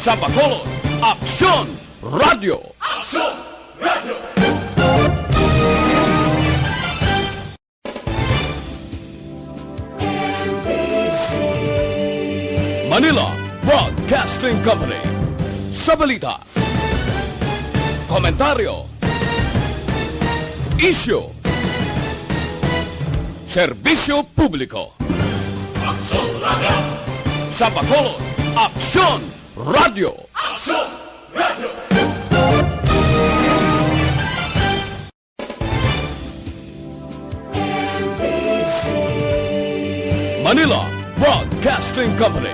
Sa Bacolod, Aksyon Radio! Aksyon Radio! Manila Broadcasting Company. Sa balita, komentaryo, isyu, serbisyo publiko. Aksyon Radio! Sa Bacolod, Aksyon Radio! Aksyon Radio! Manila Broadcasting Company.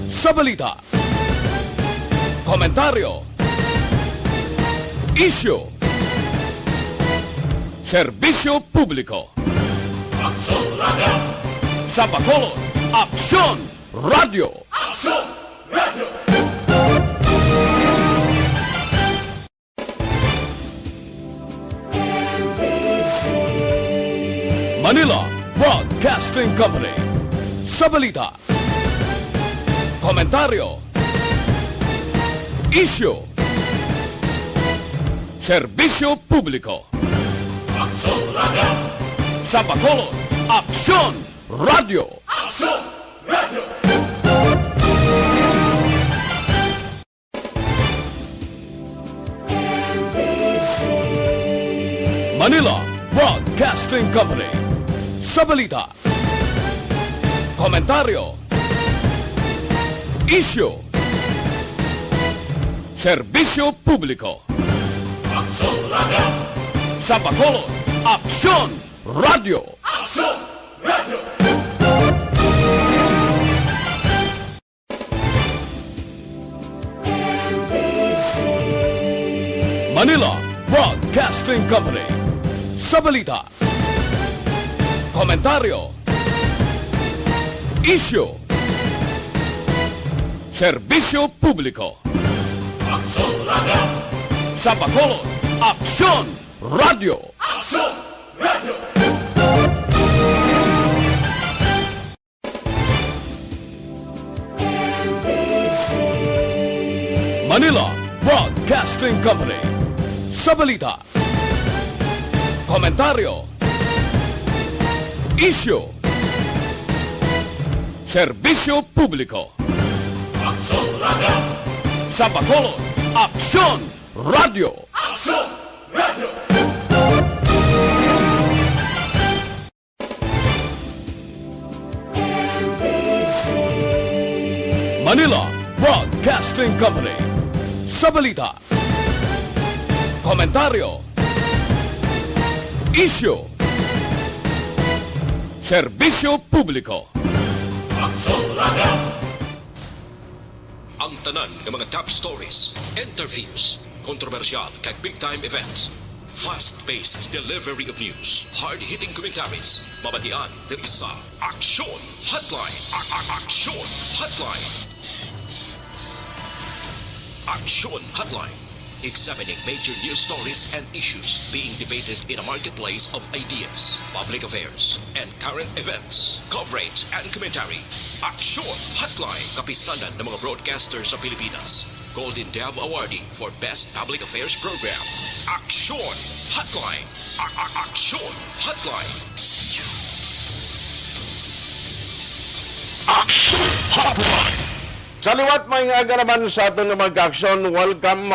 Sa balita, komentaryo, isyu, serbisyo publiko. Aksyon Radio! Sa Bacolod, Aksyon Radio! Aksyon Radio! Manila Broadcasting Company. Sa balita, komentaryo, isyu, serbisyo publiko. Aksyon Radio! Sa Bacolod, Aksyon Radio! Aksyon Radio! Manila Broadcasting Company. Sa balita, komentaryo, isyu, serbisyo publiko. Aksyon Radio! Sa Bacolod, Aksyon Radio! Aksyon Radio! Manila Broadcasting Company. Sa balita, komentaryo, isyu, serbisyo publiko. Aksyon Radio! Sa Bacolod, Aksyon Radio! Aksyon Radio! Manila Broadcasting Company. Sa balita, komentaryo, isyu, serbisyo publiko. Aksyon Radio! Sa Bacolod, Aksyon Radio! Aksyon Radio! Manila Broadcasting Company. Sa balita, komentaryo, isyu, serbisyo publiko. Aksyon Radio! Ang tanan ng mga top stories, interviews, kontrobersyal kag big-time events. Fast-paced delivery of news, hard-hitting commentaries, mabatian diri sa Aksyon Hotline. Aksyon Hotline. Aksyon Hotline. Examining major news stories and issues being debated in a marketplace of ideas, public affairs, and current events. Coverage and commentary. Aksyon Hotline. Kapisanan ng mga broadcasters sa Pilipinas. Golden Dove Awardee for Best Public Affairs Program. Aksyon Hotline. Aksyon Hotline. Aksyon Hotline! Sa liwat may nga naman sa aton nga mag-aksyon, welcome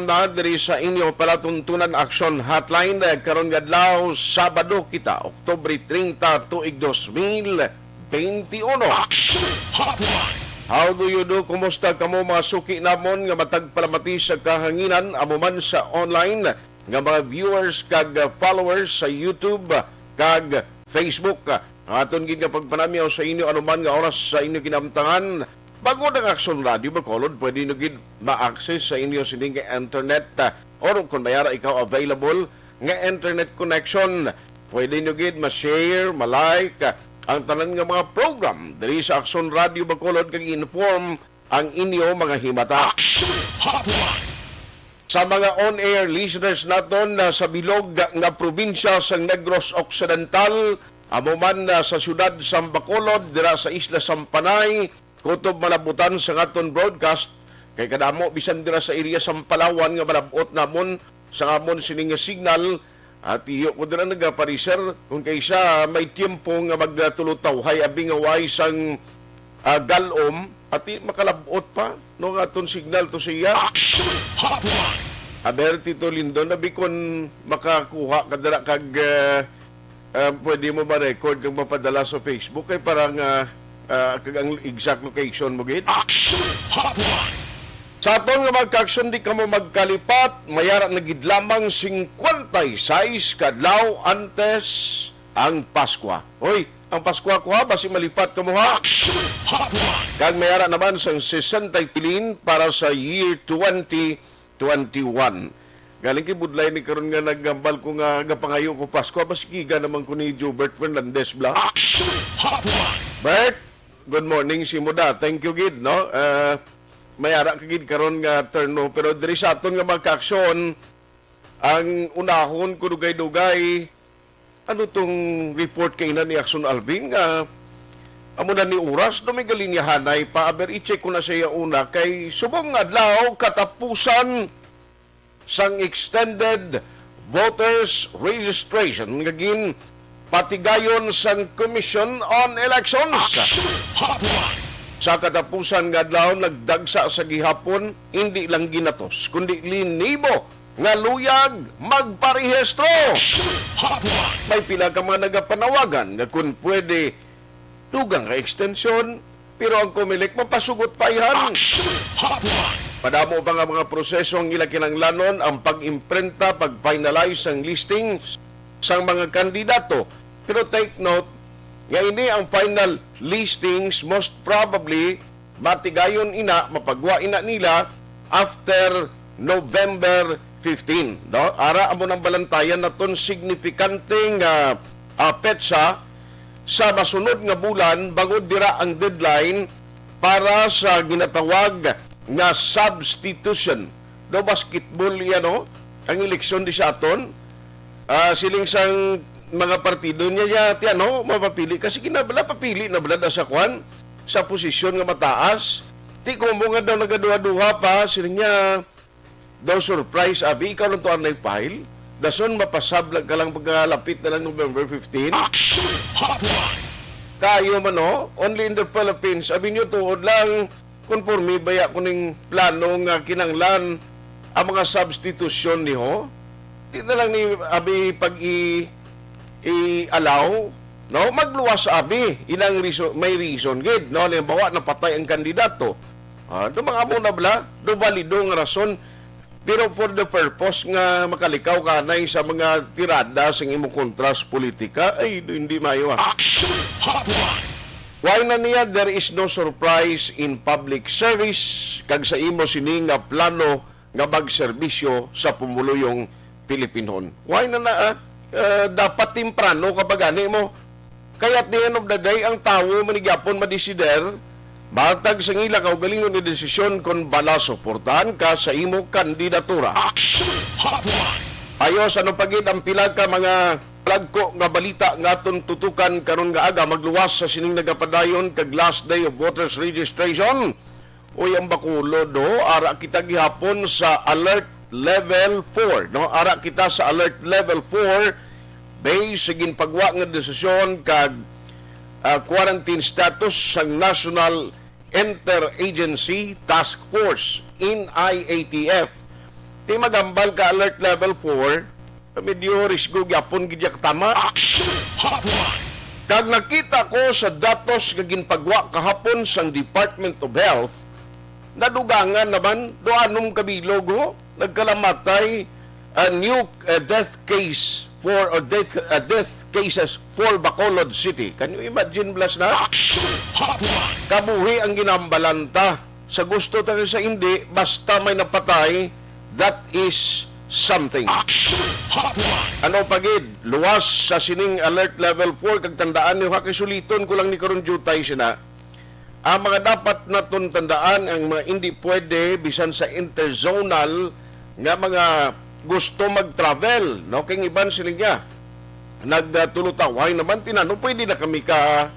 na diri sa inyo palatuntunan Aksyon Hotline. Karon nga adlaw Sabado kita, Oktubre 30, tuig 2021. Aksyon Hotline! How do you do? Kumusta kamo mga suki namon nga matagpalamati sa kahanginan amo man sa online nga mga viewers kag followers sa YouTube kag Facebook. Aton gid nga pagpanamyaw sa inyo anuman nga oras sa inyo kinamtangan. Bago ng Aksyon Radio Bacolod, pwede nyo gid ma-access sa inyo sining internet or kung mayara ikaw available nga internet connection. Pwede nyo gid ma-share, ma-like ang tanan nga mga program diri sa Aksyon Radio Bacolod kag inform ang inyo mga himata. Aksyon Hotline! Sa mga on-air listeners naton sa bilog nga probinsya sa Negros Occidental, amo man sa siyudad sa Bacolod, dira sa Isla Sampanay, kutob malabutan sa ngaton broadcast Kay kadamo bisan dira sa area sa Palawan nga malabot namon sa amon sining nga signal at iyo ko dira nagapariser kung kaysa may tiempo nga magtulutaw hay abing away sang galom at makalabot pa no nga aton signal to siya. Aksyon Hotline. Aber Tito Lindon, nabi kon makakuha ka dira kag pwede mo ma-record kang mapadala sa Facebook kay parang kag ang exact location mo gid. Aksyon Hotline. Sa aton nga magka-aksyon di ka mo magkalipat, mayara na gid lamang 56 kadlaw antes ang Paskwa. Hoy, ang Paskwa ko ha, basi malipat ka mo ha. Aksyon Hotline. Kag mayara naman sa 60 pilin para sa year 2021. Galing kay budlay ni karon nga naggambal ko nga gapangayo ko Pasko bas giga naman ko ni Jubert Fernandez bla. Aksyon Hotline. Bert, good morning si Muda. Thank you gid no. Mayara ka gid karon nga turno pero diri sa aton nga magka-aksyon ang unahon ko dugay-dugay ano tong report kay ni Aksyon Alvin nga amo na ni oras do may galinyahanay pa aber i-check ko na siya una kay subong adlaw katapusan sang extended voters registration ngagin patigayon sang Commission on Elections. Aksyon Hotline. Sa katapusan nga adlaw nagdagsa sa gihapon hindi lang ginatos kundi linibo nga luyag magparehistro. Aksyon Hotline. May pila ka mga nagapanawagan nga kung pwede dugang ka extension pero ang kumilik mapasugot pa yan. Aksyon Hotline. Padamo pa nga mga proseso ang ila kinanglanon ang pag-imprenta, pag-finalize ang listings sa mga kandidato. Pero take note, nga ini ang final listings most probably matigayon ina, mapagwa ina nila after November 15. No? Ara amo ng balantayan naton signifikanteng petsa sa masunod nga bulan bangod dira ang deadline para sa ginatawag nga substitution. Do basketball yan no? Ang eleksyon di sa aton. Siling sang mga partido niya no? Mapapili. Kasi kinabala papili na balad sa kwan sa posisyon nga mataas. Ti ko mo nga daw nagaduha-duha pa. Siling niya daw surprise abi. Ikaw lang to ang file. Dason mapasablag ka lang pagkalapit na lang November 15. Aksyon Hotline. Kayo man no? Only in the Philippines. Abi nyo tuod lang konforme baya kuning plano nga kinanglan ang mga substitution ni ho. Di na lang ni abi pag i-allow no magluwas abi ilang reason may reason gid no halimbawa napatay ang kandidato do mga amo na bla do valido nga rason pero for the purpose nga makalikaw kanay sa mga tirada sa imong kontras politika ay hindi mayo Aksyon Hotline. Why na niya there is no surprise in public service kag sa imo sini nga plano nga magserbisyo sa pumuluyong Pilipinon. Why na dapat timprano kapag ani mo kaya at the end of the day ang tawo manigyapon madesider matag sa ngila ka galingon ni desisyon kung bala suportahan ka sa imo kandidatura. Aksyon Hotline. Ayos ano pagid ang pila ka mga lagko nga balita nga aton tutukan karon nga aga magluwas sa sining nagapadayon kag last day of voters registration. Uy ang bakulo do ara kita gihapon sa alert level 4 no ara kita sa alert level 4 base sa ginpagwa nga desisyon kag quarantine status sa National Interagency Task Force in IATF. Di magambal ka alert level 4 medyo risgo gyapon gid tama. Aksyon Hotline. Kag nakita ko sa datos nga ginpagwa kahapon sang Department of Health nadugangan naman do anong kabilog ho nagkalamatay a new death case for death cases for Bacolod City. Can you imagine blas na? Aksyon Hotline. Kabuhi ang ginambalanta. Sa gusto tayo sa hindi basta may napatay that is something. Aksyon Hotline. Ano pagid luwas sa sining alert level 4 kag tandaan niyo hakisuliton ko lang ni karon jutay sina ang mga dapat naton tandaan ang mga hindi pwede bisan sa interzonal nga mga gusto mag-travel no kay iban sila niya nagtulutaway naman tinano pwede na kami ka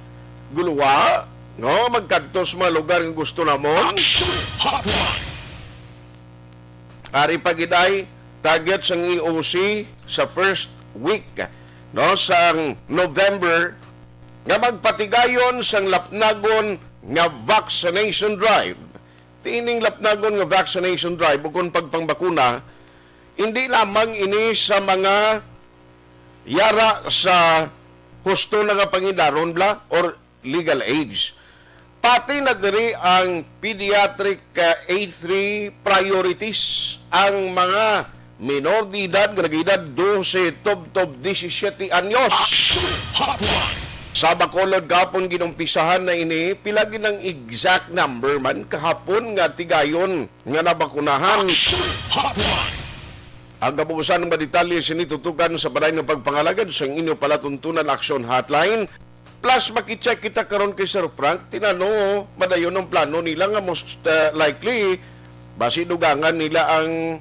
guluwa no magkadto sa mga lugar nga gusto namon. Aksyon Hotline. Ari pagiday target sang EOC sa first week no sang November nga magpatigayon sang lapnagon nga vaccination drive. Tining lapnagon nga vaccination drive bukod pagpangbakuna, hindi lamang ini sa mga yara sa husto na nga pangidaron bla or legal age. Pati na diri ang pediatric A3 priorities, ang mga minor de edad, nag-edad 12, tob 17 anyos. Aksyon Hotline. Sa Bacolod gapon ginumpisahan na ini, pilagi ng exact number man kahapon nga tigayon nga nabakunahan. Aksyon Hotline. Ang kabubusan ng madetalye sinitutukan sa balay ng pagpangalagad sa inyo palatuntunan Aksyon Hotline. Plus, makicheck kita karon kay Sir Frank, tinano, madayon ang plano nila nga most likely, basi dugangan nila ang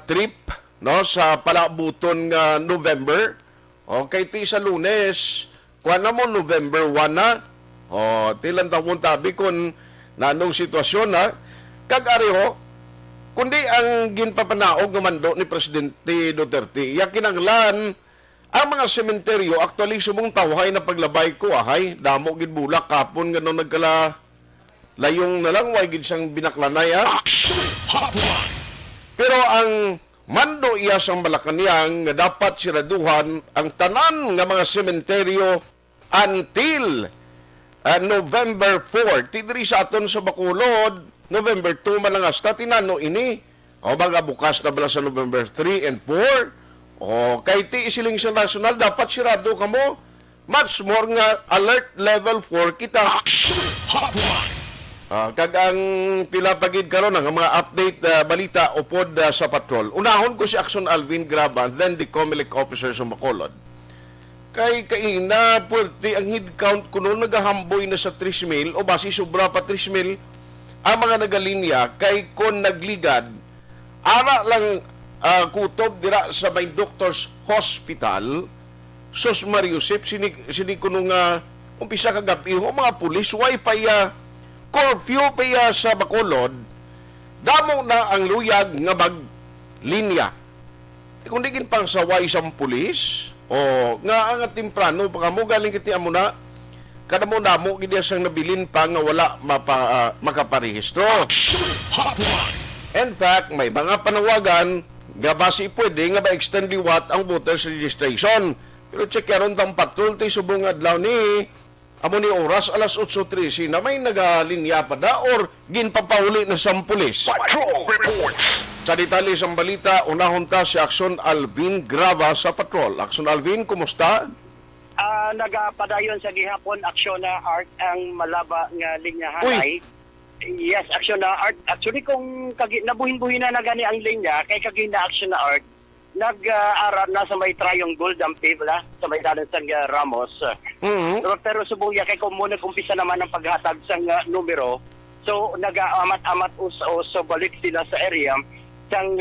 trip no sa palabuton nga November. Okay, ti sa Lunes, kuha na mo November 1 na. O, tilang taon tabi kung nanong sitwasyon na. Kag-ariho, kundi ang ginpapanaog ng mando ni Presidente Duterte, yakinanglan ang mga sementeryo, actually subong tawhay na paglabay ko, ahay, damo gid bulak kapon nga nung nagkala layong nalang, way gid siyang binaklanay, ha? Aksyon Hotline. Pero ang mando iya sang Malacañang nga dapat siraduhan ang tanan nga mga sementeryo until November 4. Tidiri sa aton sa Bacolod, November 2 malangasta, tinano ini. O mga bukas na bala sa November 3 and 4. O kay ti isiling sa national, dapat sirado ka mo. Much more nga alert level 4 kita. Aksyon Hotline. Kag ang pilapagid karon ang mga update balita upod sa patrol. Unahon ko si Aksyon Alvin Graban, then the COMELEC officer sa Bacolod. Kay kaina puwerte ang head count kuno nagahamboy na sa 3,000 o basi sobra pa 3,000 ang mga nagalinya kay kon nagligad ara lang kutob dira sa may Doctors Hospital sus Mariusip sini kuno nga umpisa kagabi ho mga pulis way pa curfew pa sa Bacolod, damo na ang luyag nga maglinya. Kung di pang saway sa pulis, o nga ang timprano, baka mo galing kiti amo na, kada mo damo, gidi sang nabilin pa nga wala makaparehistro. In fact, may mga panawagan, nga basi pwede nga ba-extend liwat ang voters registration. Pero check yaron tang patrol, tayo subong adlaw ni amo ni oras alas 8:13 na may nagalinya pa da or ginpapahuli na sa pulis. Patrol reports. Sa detalye sa balita, unahon ta si Aksyon Alvin Grava sa patrol. Aksyon Alvin, kumusta? Nagapadayon sa gihapon aksyon na art ang malaba nga linyahan Uy. ay yes, aksyon na art. Actually kung nabuhin-buhin na gani ang linya kay kagina aksyon na art nag-aral na sa may triangle dampi wala sa may dalan sa Ramos. Pero subong ya kay kung muna kumpisa naman ang paghatag sa numero. So nag-amat-amat so balik sila sa area sang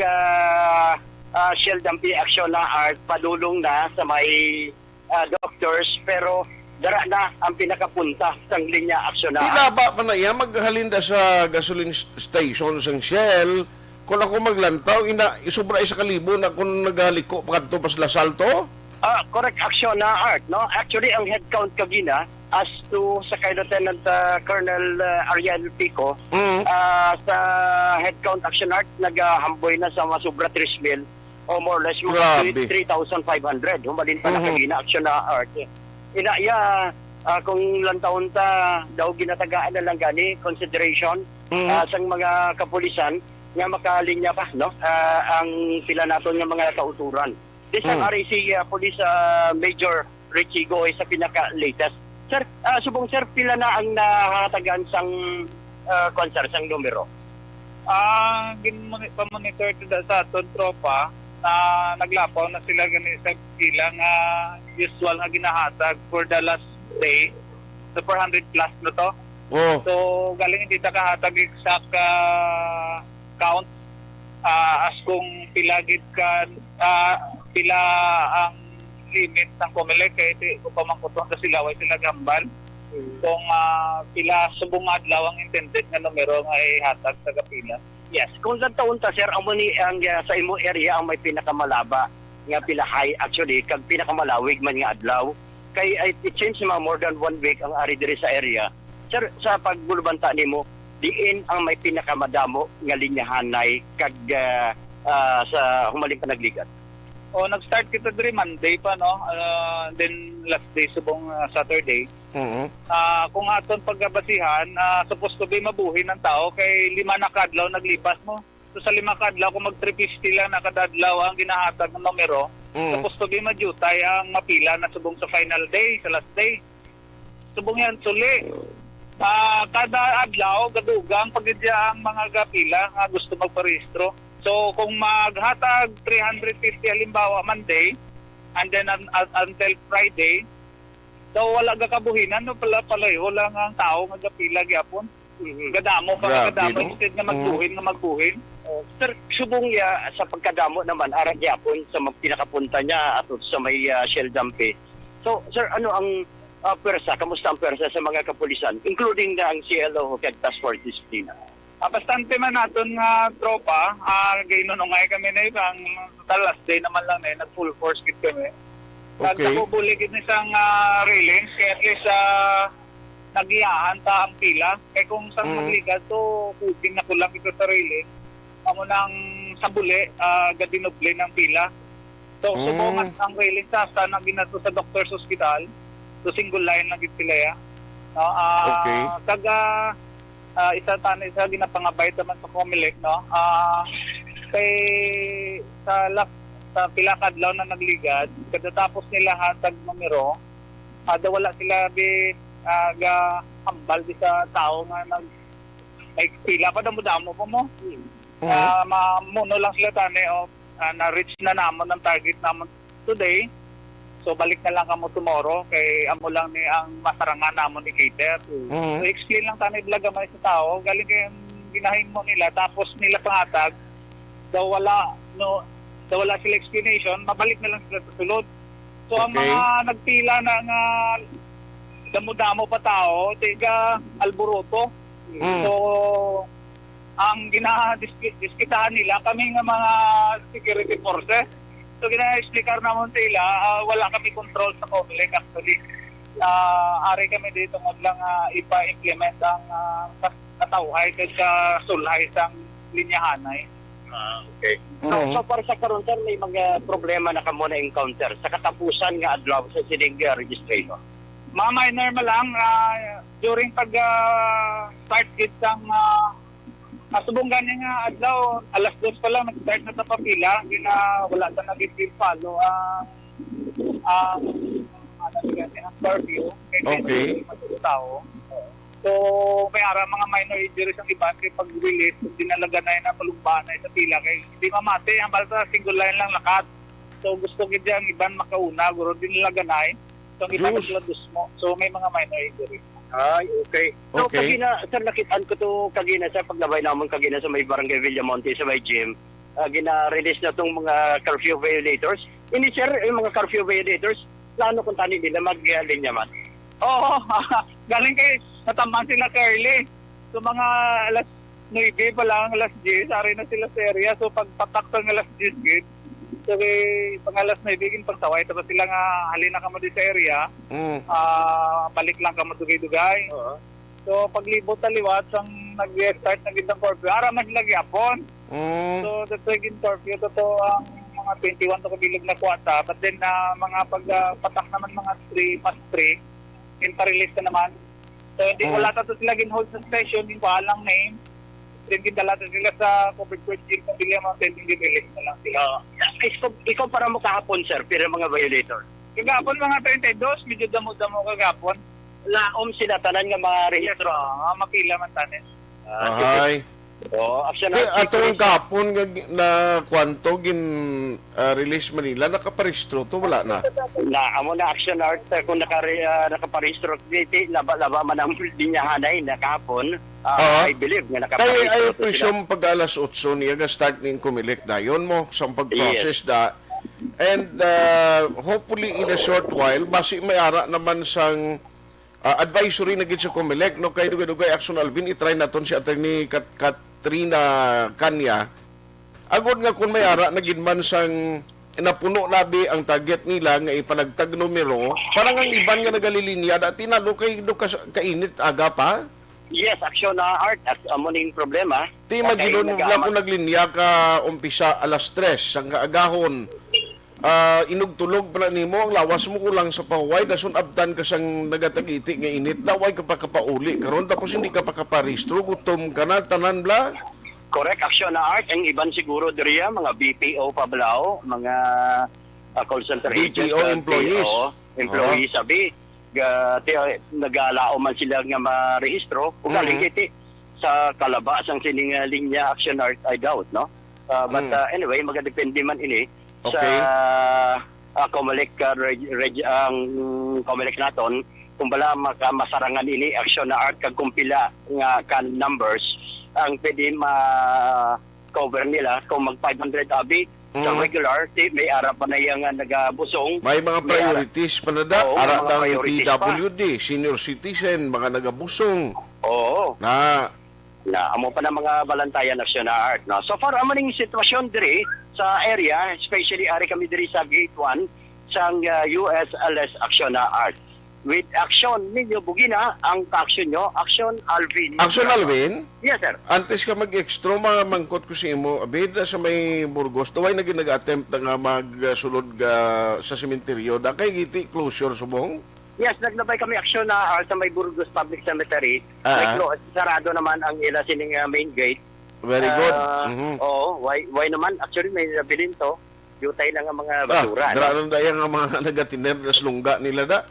Shell dampi aksyon na art padulong na sa may doctors pero dara na ang pinakapunta sang linya aksyon na. Tilaba pa na yan, maghalinda sa gasoline station sang Shell. Kung ako maglantaw, isubra isa kalibo na kung nagaliko pa kanto pas Lasalto? Correct action na art, no? Actually, ang head count kagina as to sa kay Lieutenant Colonel Ariel Pico, sa head count action art, nagahamboy na sa masubra 3,000 o more or less mga 3,500. Humalin pa na kagina action na art. Kung lantawon ta daw ginatagaan na lang gani, consideration sa mga kapulisan, nga makalinya pa no ang sila naton nga mga kauturan. This ang RAC Police Major Richie Goy sa pinaka latest. Sir, subong sir pila na ang nahatagan sang concert sang numero. Pamonitor to sa aton tropa na naglapaw na sila gani sa pila nga usual nga ginahatag for the last day. So 400 plus na to. Oh. So galing hindi ta kahatag exact count as kung pila gid ka pila ang limit ng COMELEC kay kung pamangkuton ka sila way sila gambal kung pila subong adlaw ang intended nga numero nga ihatag sa kapila. Yes, kung sa taon ta sir, amo ni ang sa imo area ang may pinakamalaba nga pila high actually kag pinakamalawig man nga adlaw. Kay it seems mga more than 1 week ang ari diri sa area. Sir, sa pagbulbanta nimo, diin ang may pinakamadamo nga linyahanay kag sa humaling panagligat. O nag-start kita diri Monday pa no, then last day subong Saturday. Kung aton paggabasihan, supposed to be mabuhin ng tao kay 5 na kadlaw naglipas mo. So sa 5 kadlaw kung mag 350 lang na kada adlaw ang ginahatag ng numero, supposed to be madyutay ang mapila na subong sa final day, sa last day. Subong yan suli. Kada adlaw gadugang pagidya ang mga gapila nga gusto magparehistro. So kung maghatag 350 halimbawa Monday and then until Friday, so wala gakabuhinan no pala lang ang tao nga gapila gyapon. Gadamo pa gadamo instead nga magbuhin. Sir, subong ya sa pagkadamo naman ara gyapon sa pinakapunta niya ato sa may Shell Dampe. So sir, ano ang pwersa, kamusta ang pwersa sa mga kapulisan including na ang CLO kag Task Force Disciplina? Bastante man naton nga tropa, gainunungay kami na ang total last day naman lang nag full force kit kami. Okay. Nagkabubuli gid ni isang railings, kaya at least nagiyahan ta ang pila. Kaya kung saan magligat, so kuting na kulang ito sa railing, amo nang sabuli, gadinoble ng pila. So subungan ang railing sa na ginato sa Doctor's Hospital, so single line lang gid pila ya. No, Okay. isa ginapangabay naman sa Comelec no kay sa pila kadlaw na nagligad kada tapos nila hatag numero wala sila ga hambal di sa tao nga may pila pa damo pa mo mamuno lang sila tani na reach na namon ang target namon today. So balik na lang kamo tomorrow kay amo lang ni ang masarangan namon ni cater. So explain lang tani blagamay sa tao galing kay ginahin mo nila tapos nila pangatag daw wala sila explanation, mabalik na lang sila sa sulod. So ang mga nagpila na nga damo-damo pa tao tiga alboroto. So ang gina-diskitahan nila kami nga mga security forces. So gina-explicar naman sila, wala kami control sa Comelec actually. Ari kami dito lang ipa-implement ang katawhay sa sulhay sa linyahanay. Okay. So para sa karon sir, may mga problema na kamo na encounter sa katapusan nga adlaw sa sining registration. Mga minor ma lang during pag start git ang subong gani nga adlaw, alas 2 pa lang nag-start na sa papila, wala ta nag-give follow ang curfew. Okay. Tao. So may ara mga minor injuries ang iba kay pag-release, dinalaga na yun ang palugbahan na sa pila kay hindi mamate ang balsa single line lang lakat. So gusto gid ang iban makauna, guro dinalaga na so ang iba nagladus mo. So may mga minor injuries. Ay, okay. So, Okay. kagina, sir, nakitaan ko to kagina sa paglabay naman kagina sa may Barangay Villamonte, sa may gym. Gina-release na itong mga curfew violators. Ini, sir, yung mga curfew violators, plano kung tani nila mag-linya man. Oo, galing kay natamaan sila early. So mga alas 9 pa lang, alas 10, sari na sila sa area. So pagpatak sa alas 10 gate, so pang alas 9 gin pagsaway, tapos sila nga halina ka mo di sa area, balik lang ka mo dugay-dugay. So paglibot taliwat, ang nag-start na gitang curfew, ara mas lagyapon. So the second curfew, to ang mga 21 to kabilog na kwata, but then mga pagpatak naman mga 3 past 3, in-release na naman. So hindi wala tato sila ginhold sa station, hindi ko alang name. Then gindalatan sila sa covered court jail kung bili mga pending release na lang sila. Ikaw para mo kahapon, sir, pero mga violator. Kagapon mga 32, medyo damo-damo kagapon. Laom sila tanan nga mga rehistro. Mapila man tanin. Ahay. Aksyon Kaya atong kapon na kwanto release Manila nakaparehistro to wala na. Amo na action art kung nakaparehistro dito, laba man ang linyahanay na kahapon. I believe nga Kaya nakaparehistro. I presume pag alas 8 niya start ning Comelec dayon mo sa pag-process da. And hopefully in a short while basi may ara naman sang advisory na gid sa COMELEC no kay dugay-dugay Aksyon Alvin i-try naton si Attorney Katrina Kanya agod nga kung may ara na gid man sang napuno nabi ang target nila nga ipanagtag numero parang ang iban nga nagalilinya dati tinalo kay do kainit aga pa. Yes, Aksyon Art at amuning problema. Ti magilon wala ko naglinya ka umpisa alas 3 sang kaagahon. Inugtulog pala nimo ang lawas mo kulang sa pahuway dason abtan ka sang nagatagiti nga init daway ka pa kapauli karon tapos hindi ka pa kaparehistro gutom ka na tanan bla. Correct, Aksyon Art. Ang iban siguro diriya, mga BPO pablao, mga call center agents. BPO employees. Employees, sabi. Nag-alao man sila nga marehistro. Kung iti sa kalabas ang sining linya Aksyon Art, I doubt, no? But anyway, magadepende man ini sa COMELEC, ang COMELEC naton, kung bala masarangan ini Aksyon Art kag kumpila nga kan numbers ang pwede ma-cover nila kung mag 500 abi sa regular, may ara pa na yung nagabusong. May mga priorities pa na da. Oo, Ara mga ng priorities PWD, senior citizen, mga nagabusong. Oo. Na Amo pa na mga balantayan Aksyon Art. No? So far, amaning sitwasyon diri sa area, especially ari kami diri sa Gate 1 sang USLS Aksyon Art. With action ninyo, bugina, ang action nyo, Aksyon Alvin. Aksyon Alvin? Yes, sir. Antes ka mag-extra, mga mangkot ko sa imo, abid sa may Burgos, tuway na nag-attempt na magsulod sa sementeryo, da kay giti closure subong? Yes, naglabay kami aksyon na sa may Burgos Public Cemetery. Sarado naman ang ila sining main gate. Very good. Oo, why naman? Actually, may nabilin to. Yutay lang ang mga basura. Daraan dayang ang mga nagatiner na lungga nila da.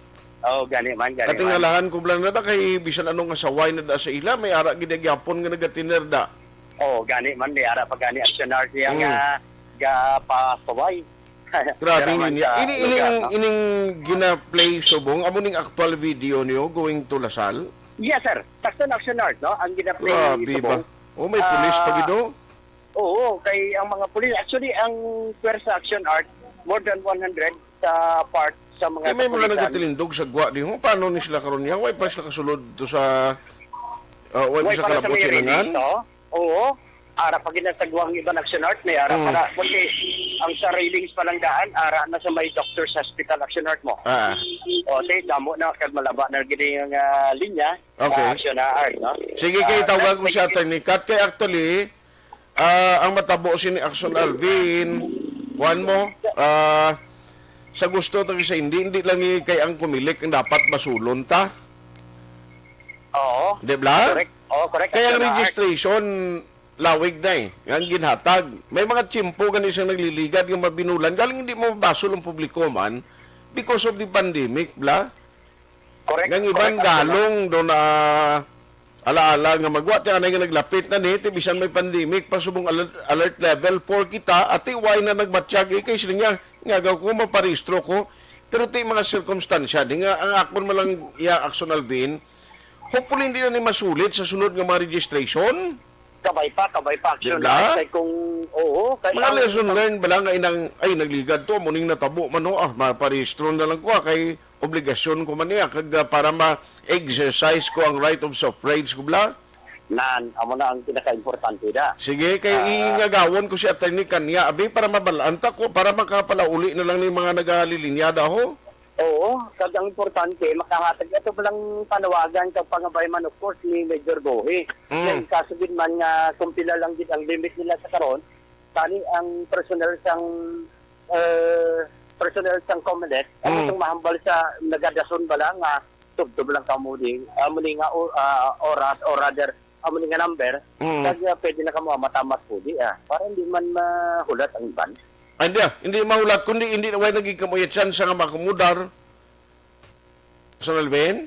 Oo, gani man. Katingalahan ko lang na da, kay bisan anong asaway na da sa ila, may ara ginagyapon nga nagatiner da. Oo, gani man. May ara pa gani aksyonar siya nga gapasaway. Grabe niya. Ining gina-play subong, amo ning actual video niyo going to Lasal? Yes, sir. Takson aksyonar, no? Ang gina-play Grabe ba? Oh, may pulis pa gido? Oo, kay ang mga pulis. Actually, ang Pwersa Action Art, more than 100 sa part sa mga may mga nagatilindog sa gwa di ho. Paano ni sila karon niya? Why pa sila kasulod to sa why pa sila kalabot silangan? Oo. Ara pa ginasagwang ibang Action Art may ara para kasi ang sa railings pa lang daan ara na sa may Doctor's Hospital Action Art mo. O say damo na kag malaba na gid yung linya Action Art, no? Sige kay tawag ko si Attorney Kat kay actually ang matabo si ni Action Alvin kuan mo sa gusto to sa hindi lang kay ang kumilik ang dapat masulon ta. Oo. Di ba? Correct. Oo, correct. Kaya ang registration lawig na ang ginhatag. May mga tsimpo ganun siyang nagliligad yung mabinulan. Galing hindi mo mabasol ang publiko man because of the pandemic, bla? Correct. Ang ibang galong doon na alaala nga magwa tiyan nga naglapit na ni bisan may pandemic pasubong alert level 4 kita ati why na nagbatsyag kay sila nga gaw ko maparehistro ko pero ti mga circumstansya di nga ang akon mo lang Aksyon Alvin hopefully hindi na ni masulit sa sunod nga mga registration kabay pa Action Art kay kung kay mga lesson learned bala nga inang ay nagligad to muning natabo man maparehistro na lang ko kay obligasyon ko man niya kag para ma-exercise ko ang right of suffrage ko bla. Amo na ang pinaka-importante da. Sige, kay ingagawon ko si Attorney Kanya abi para mabalanta ko para makapalauli na lang ni mga nagalilinyada ho. Oo, kag ang importante makahatag ito palang panawagan kag pangabay man of course ni Major Bohe. Kaya kasugid man nga kumpila lang gid ang limit nila sa karon, tani ang personnel sang COMELEC ang itong mahambal sa nagadason ba lang nga tubtob lang kamuli muli nga oras or rather muli nga number kag pwede na kamo matamas po di para hindi man mahulat ang iban. Hindi mahulat kundi hindi na way nagikamoy chance nga makumudar. Sonalben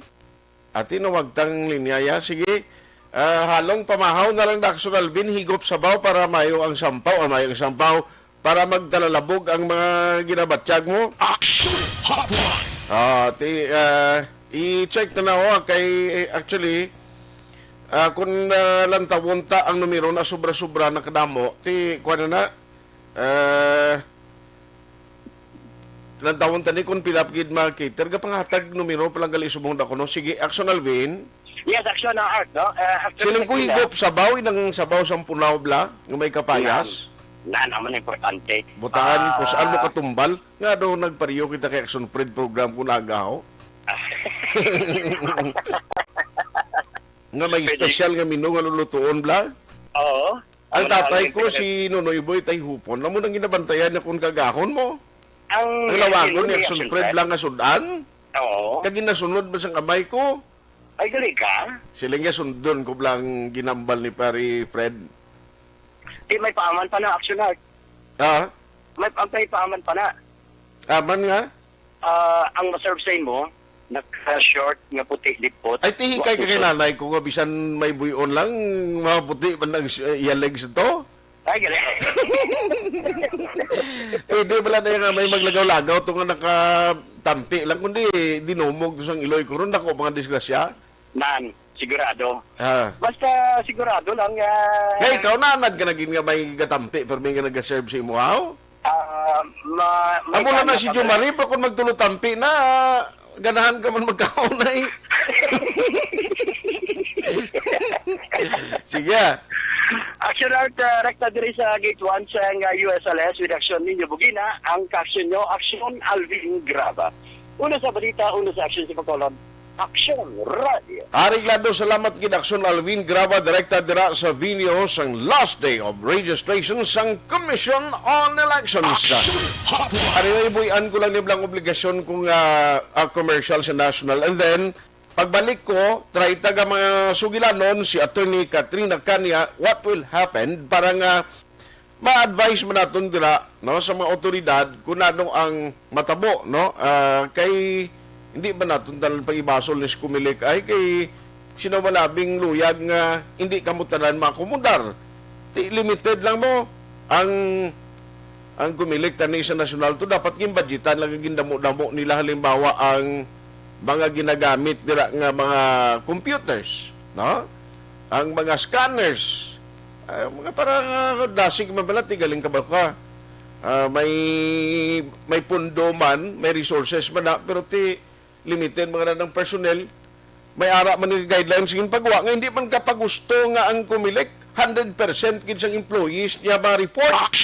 ati no wagtang linyaya sige halong pamahaw na lang Aksyon Alvin higop sabaw para mayo ang sampaw para magdalalabog ang mga ginabatsyag mo. Aksyon Hotline! I-check na ako kay actually kung lang tawunta ang numero na sobra-sobra na kadamo, kuha na Nantawon tani kung pilapgid marketer, pangatag numero palang gali subong da kuno. Sige, Aksyon Alvin. Yes, Aksyon na Art, no? Silang ko higop sabaw, inang sabaw sa punaw bla, ng may kapayas. Na naman importante. Butaan ko saan mo katumbal. Nga daw nagpariyo kita kay Aksyon Fred program ko nagaw. Nga may special nga mino nga lulutuon bla. Oo. Ang tatay ko si Nonoy Boy Tayhopon. Namo nang ginabantayan na kung kagahon mo. Ang lawagon ni Aksyon Fred lang nga sudan. Oo. Kag ginasunod ba sang kamay ko? Ay, gali ka? Sila nga sundon ko blang ginambal ni Pari Fred. Di may paaman pa na, Aksyon Art. Ah? May paaman pa na. Aman nga? Ang maserve sa mo, naka-short nga puti lipot. Ay, tihi kay kakinanay ko nga bisan may buyon lang, mga puti man ang iyaleg sa to. Ay, gali. Di bala na nga may maglagaw-lagaw ito nga nakatampi lang, kundi dinumog to sang iloy ko ron, ako mga disgrasya. Nan, sigurado. Basta sigurado lang. Hey, ikaw nanad ka naging nga may gatampi, pero may nga nag-serve sa imo, haw? Amo na si Jumari, pero kung magtulo-tampi na, ganahan ka man magkaunay. Sige. Action Art, rekta diri sa Gate 1 sa USLS with Aksyon ninyo Bugina. Ang ka-action nyo, Aksyon Alvin Graba. Una sa balita, una sa action si Pagkolon. Aksyon Radio. Ariglado, salamat gid Aksyon Alvin Graba, direkta dira sa Vinyo sang last day of registration sang Commission on Elections. Ari ibuyan ko lang niblang obligasyon kung commercial sa national, and then pagbalik ko, try taga mga sugilanon si Attorney Katrina Kanya what will happen para nga ma-advise man naton dira no sa mga otoridad kung ano ang matabo no kay hindi ba naton tanan pag-ibasol ni Kumilik ay kay sinamalabing luyag nga hindi kamo tanan makomodar. Limited lang mo ang Kumilik tani sa national to dapat gimbudgetan lang gindamo-damo nila halimbawa ang mga ginagamit dira nga mga computers, no? Ang mga scanners, mga parang dasig man pala tigaling ka ba ka? May pundo man, may resources man na, pero limited mga ng personnel, may ara man ng guidelines yung pagwa nga hindi man kapagusto nga ang Kumilik 100% gid sang employees niya mga report.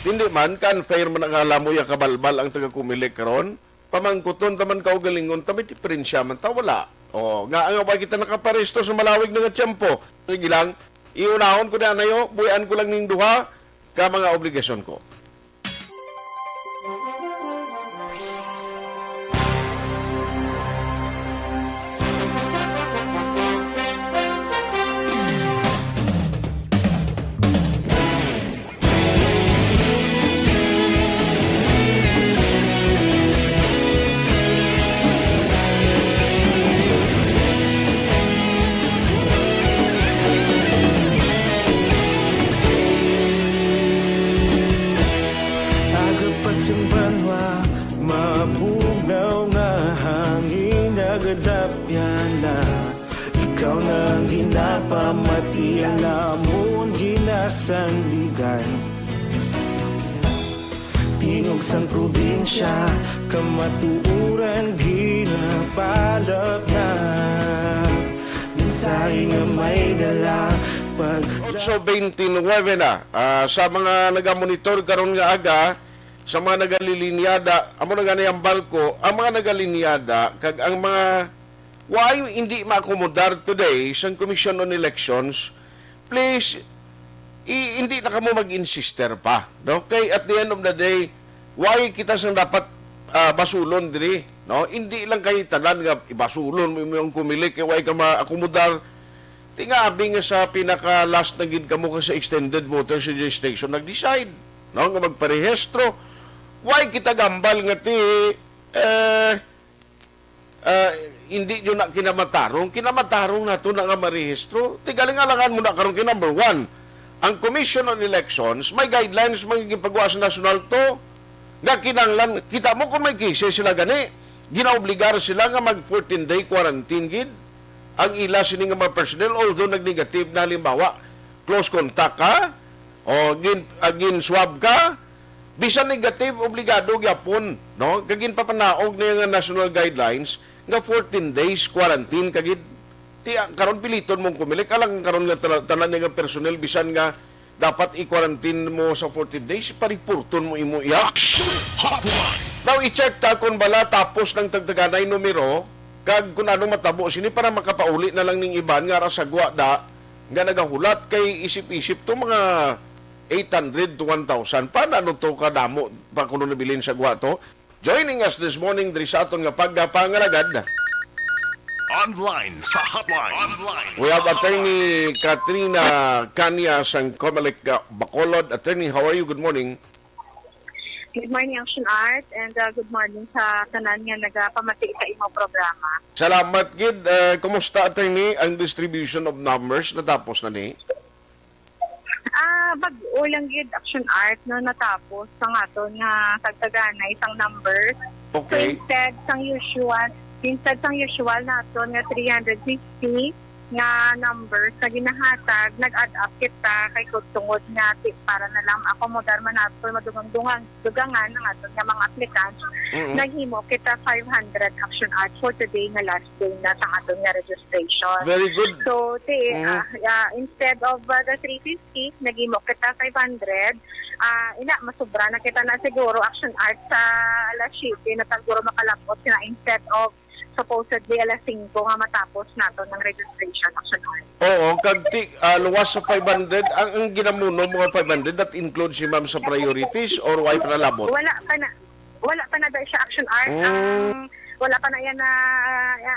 Hindi man kan fair man ang alam mo ya kabalbal ang taga Kumilik karon. Pamangkuton taman ka galingon tabi diferensya man ta wala. Nga ang ba kita nakaparesto sa malawig nga tiyempo. Sige lang, iunahon ko na nayo, buyan ko lang ning duha ka mga obligasyon ko. Ikaw nang ginapamati ang namon ginasandigan. Tingog sang probinsya kamatuuran ginapalap na. Mensahe nga may dala pag 8:29 na sa mga nagamonitor karon nga aga sa mga nagalilinyada amo na gani ang balko ang mga nagalinyada kag ang mga why hindi maakomodar today sa Commission on Elections, please, hindi na kamo mag-insister pa. No? Kay at the end of the day, why kita sang dapat basulon diri? No? Hindi lang kayo tanan nga ibasulon mo yung Kumilik, kaya why ka maakomodar. Tingabi nga sa pinaka-last na gid kamo sa extended voters registration, nag-decide no? Nga magparehistro. Why kita gambal nga hindi nyo na kinamatarong na ito na nga marehistro. Tigaling alangan mo na karon ki number 1. Ang Commission on Elections, may guidelines magiging pagwa sa national to, nga kinanglan, kita mo kung may cases sila gani, ginaobligar sila nga mag 14-day quarantine gid, ang ila sini nga mga personnel, although nag-negative na halimbawa, close contact ka, o gin swab ka, bisan negative obligado gyapon, no? Kagin pa panaog na yung national guidelines nga 14 days quarantine kagid ti karon piliton mong kumilik alang karon nga tanan nga personnel bisan nga dapat i-quarantine mo sa 14 days paripurton mo imo iya. Aksyon Hotline. Daw i-check ta kung bala tapos ng tagdaganay numero kag kung anong matabo sini para makapauli na lang ning iban nga rasagwa da nga nagahulat kay isip-isip to mga 800 to 1,000 paano to kadamo pa kuno nabilin sa gwa to. Joining us this morning diri sa aton nga pagpangalagad. Online sa hotline. Online. We have Attorney Katrina Kanya sang Comelec Bacolod. Attorney, how are you? Good morning. Good morning, Aksyon Art, and good morning sa tanan nga nagapamati sa imong programa. Salamat, Gid. Kumusta, Attorney, ang distribution of numbers natapos na ni? Bag-o lang gid Aksyon Art no natapos sang aton nga tagtaganay sang numbers. Okay. So instead sang usual naton nga 350 nga numbers sa ginahatag, nag-add up kita kay tungod nga para na lang akomodar man nato dugangan ng aton nga mga applicants. Naghimo kita 500 Action Art for today nga last day na sa aton nga registration. Very good. So instead of the 350 naghimo kita 500. Masubra na kita na siguro Action Art sa alas 7 na siguro makalapot na instead of supposedly alas 5 nga matapos nato ng registration Action Art. Oo, kagti luwas sa 500 ang ginamuno mo 500 that includes si ma'am sa priorities or why pa nalabot? Wala pa na dahil siya Action Art. Wala pa na yan na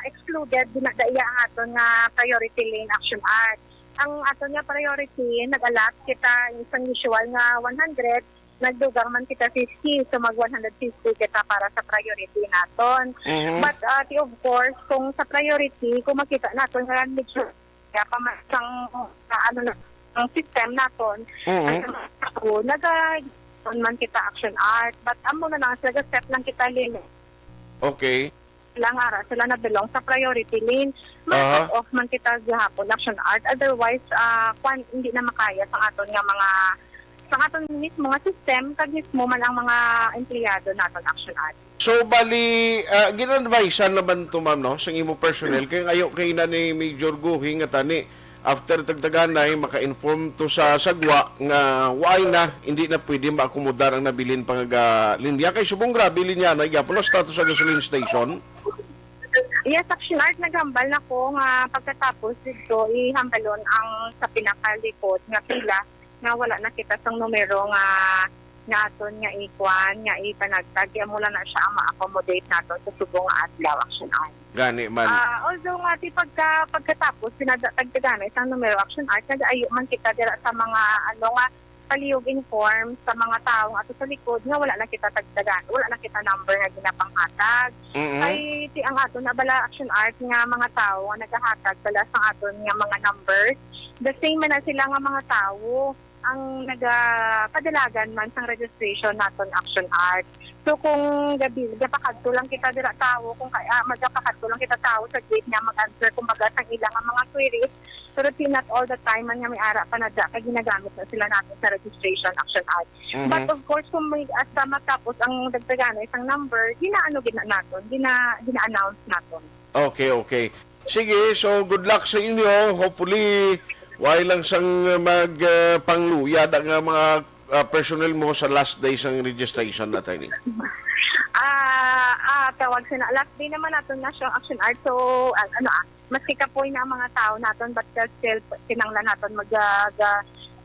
excluded dinadaiya ang aton nga priority lane Action Art. Ang aton nga priority nag-allot kita isang usual nga 100, nagdugang man kita 50, so mag 150 kita para sa priority naton. But of course, kung sa priority, kung makita naton nga medyo kaya pamasang ang system naton, man kita Action Art, but amo na lang sila step lang kita lane. Okay. Lang ara sila na belong sa priority lane. Mas off man kita gihapon Action Art, otherwise hindi na makaya sa aton nga mga sa aton mismo nga system kag mismo man ang mga empleyado naton Action Art. So bali gin-advisean naman to ma'am no sa imo personnel kay ayo kay na ni Major Guhing nga tani after tagtaganay maka-inform to sa sagwa nga why na hindi na pwede maakomodar ang nabilin pang linya kay subong grabe linya na gyapon na status sa gasoline station. Yes, Action Art, naghambal na ko nga pagkatapos dito ihambalon ang sa pinakalikod nga pila nga wala na kita sang numero nga aton nga ikuan nga ipanagtag kaya mula na siya ang ma-accommodate nato sa subong nga adlaw Action Art. Gani man. Although nga pagkatapos pinadagdagan isang numero Action Art nag-ayo man kita dira sa mga palihog inform sa mga tao ato sa likod nga wala na kita tagdagan, wala na kita number nga ginapanghatag. Kay ti ang aton na bala Action Art nga mga tao nga nagahatag bala sa aton nga mga numbers. The same man na sila nga mga tao ang nagapadalagan man sang registration naton Action Art. So kung gapakadto lang kita dira tao, kung magapakadto lang kita tao sa gate nga mag-answer kumbaga sang ilang mga queries, pero not all the time man nga may ara pa na kay ginagamit na sila natin sa registration Action Art. But of course kung may asa matapos ang dagdagan isang number, gina-announce naton. Okay. Sige, so good luck sa inyo. Hopefully why lang sang magpangluyad ang mga personnel mo sa last days ng registration Attorney. Tawag sila. Last day naman natin na siyang Action Art. So, maski kapoy na ang mga tao natin, but still, kinanglan natin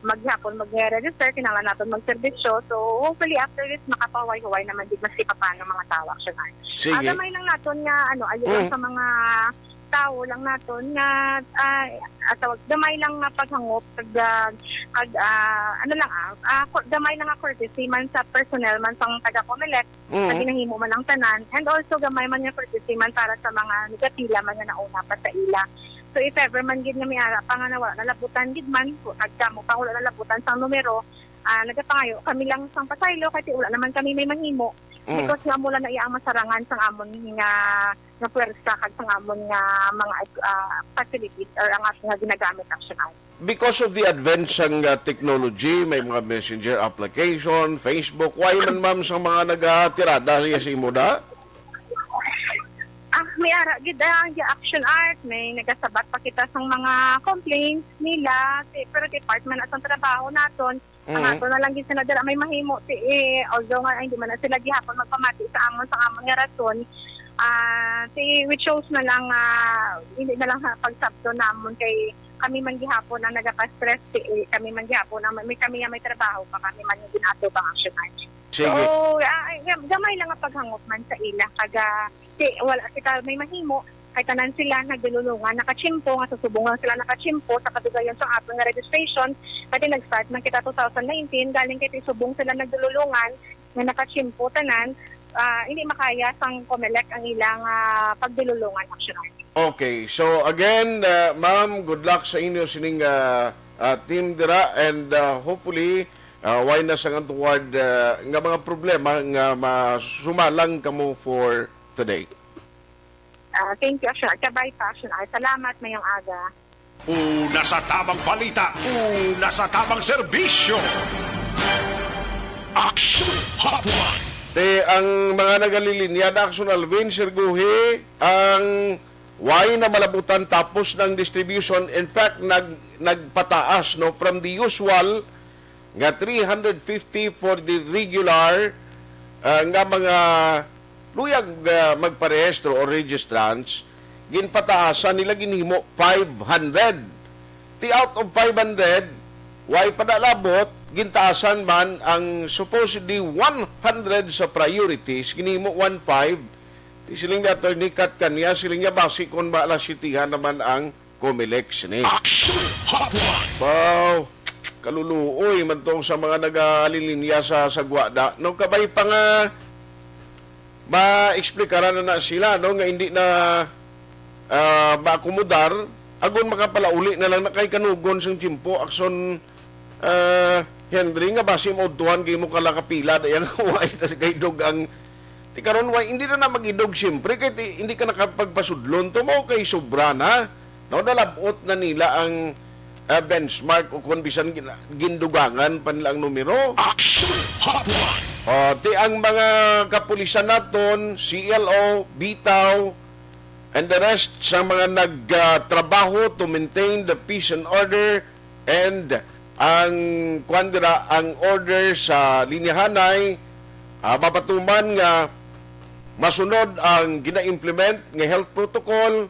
maghapon mag-register, kinanglan natin mag-servisyo. So, hopefully after this, makapaway-huway naman din maski pa paano mga tao Action Art. Gamay lang natin nga, ayun sa mga tao lang naton nga gamay lang nga paghangop gamay lang nga courtesy man sa personnel man sang taga-Comelec na ginahimo man lang tanan, and also gamay man nga courtesy man para sa mga negatila man nga nauna pa sa ila. So if ever man gid nga may ara pa nga wala nalabutan gid man agdamo pa wala nalabutan sang numero, nagapangayo kami lang sang pasaylo kay wala naman kami may mahimo. Because nga mula na ang masarangan sang amon nga pwersa kag sang amon nga mga facilities or ang nga ginagamit Action Art. because of the advance ng technology, may mga messenger application, Facebook, why man ma'am sa mga nagatirada siya si Muda? May ara gid ang action art, may nagasabat pa kita sa mga complaints nila, pero department atong trabaho naton. Ang ato na lang gid sinadala may mahimo although nga hindi man na sila gihapon magpamati sa amon nga rason. We chose na lang hindi na lang pagsabto namon kay kami man gihapon ang nagapa-stress kami man gihapon may trabaho pa kami man yung ginato pang action art. Sige. So gamay lang ang paghangop man sa ila kaga wala kita may mahimo kay tanan sila nagdululungan nakachimpo nga susubungan sila nakachimpo sa kadugayon sa aton nga registration pati nag-start man kita 2019 galing kay subong sila nagdululungan nga nakachimpo tanan hindi makaya sang COMELEC ang ilang pagdululungan action. Okay, so again, ma'am, good luck sa inyo sining team dira and hopefully why na sa toward nga mga problema nga masumalang kamo for today. Thank you, Aksyon. Kabay pa, Aksyon. Salamat, mayong aga. Una sa tamang balita, una sa tamang serbisyo. Aksyon Hotline. Ang mga nagalilinya na Aksyon Alvin, Sir Guhi, ang why na malabutan tapos ng distribution, in fact, nagpataas no, from the usual nga 350 for the regular nga mga luyag magparehistro o registrants, ginpataasan nila ginhimo 500. Out of 500, why padalabot, gintaasan man ang supposedly 100 sa priorities, ginhimo 15. Siling nga attorney kat kanya, siling nga basi kung maalasitihan naman ang COMELEC ni. Aksyon Hotline. Wow, kaluluoy man to sa mga nag-alilinya sa sagwada. No, kabay pa nga ma-explikaran na sila no nga hindi na maakomodar agon makapalauli na lang na kay kanugon sang timpo akson Henry nga basi mo tuhan kay mo kala kapila dayan way na kay dog ang ti karon way hindi na magidog siyempre kay hindi ka nakapagpasudlon to mo kay sobra na no nalabot na nila ang benchmark o kung bisan gindugangan pa nila ang numero. Aksyon Hotline. Ang mga kapulisan naton, CLO, Bitaw, and the rest sa mga nagtrabaho to maintain the peace and order and ang kwandira ang order sa linyahanay mapatuman nga masunod ang gina-implement nga health protocol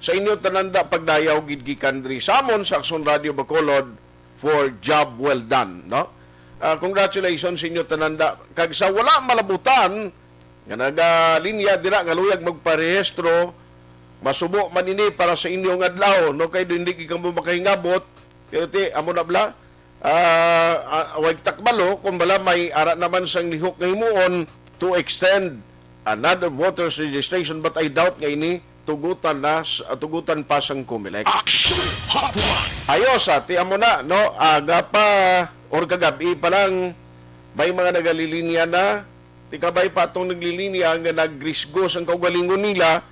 sa inyo tananda pagdayaw gidgikan diri samon sa Aksyon Radio Bacolod for job well done, no? Congratulations sa inyo tananda. Kag sa wala malabutan nga nagalinya dira nga luyag magparehistro, masubo man ini para sa inyong adlaw, no? Kay hindi ka mo makahingabot, pero amo na bla wag takbalo kung bala may ara naman sang lihok nga himuon to extend another voters registration, but I doubt nga ini tugutan pa sang COMELEC. Aksyon Hotline. Ayos, ti amo na, no? Aga pa or kagabi pa lang may mga nagalilinya na tikabay pa itong naglilinya nga nagrisgo sang kaugalingon nila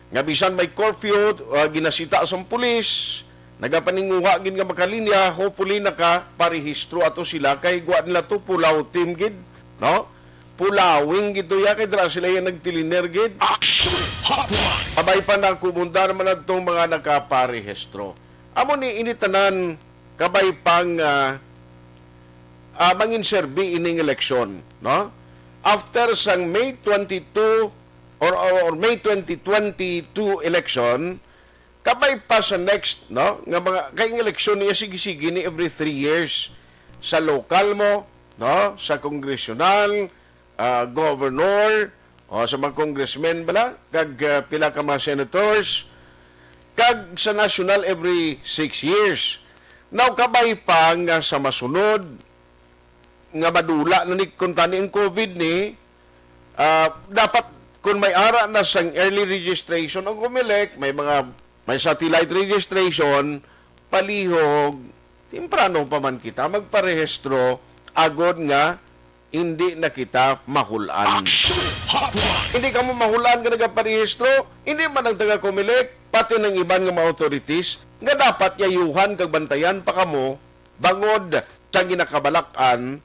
nga bisan may curfew ginasita sa pulis nagapaninguha gin nga makalinya, hopefully nakaparehistro ato sila kay guwa nila to pulaw team gid, no? Pulawing gito ya kay dra sila yung nagtiliner gid. Aksyon Hotline. Abay pa na kumunta naman itong mga nakaparehistro. Amo ni initanan kabay pang manginserbi ining eleksyon, no? After sang May 22 or May 2022 election, kabay pa sa next, no? Nga mga kay eleksyon niya sige-sige ni every 3 years sa local mo, no? Sa congressional, governor, o sa mga congressmen bala, kag pila ka mga senators, kag sa national every 6 years. Now, kabay pa nga sa masunod, nga madula na ni kuntani ang COVID ni, dapat kung may ara na sang early registration ang COMELEC, may satellite registration, palihog, temprano pa man kita magparehistro, agod nga hindi na kita mahulaan. Aksyon Hotline. Hindi ka mo mahulaan ka nagparehistro, hindi man ang taga COMELEC, pati ng iban nga mga authorities nga dapat yayuhan kag bantayan pa kamo bangod sa ginakabalak-an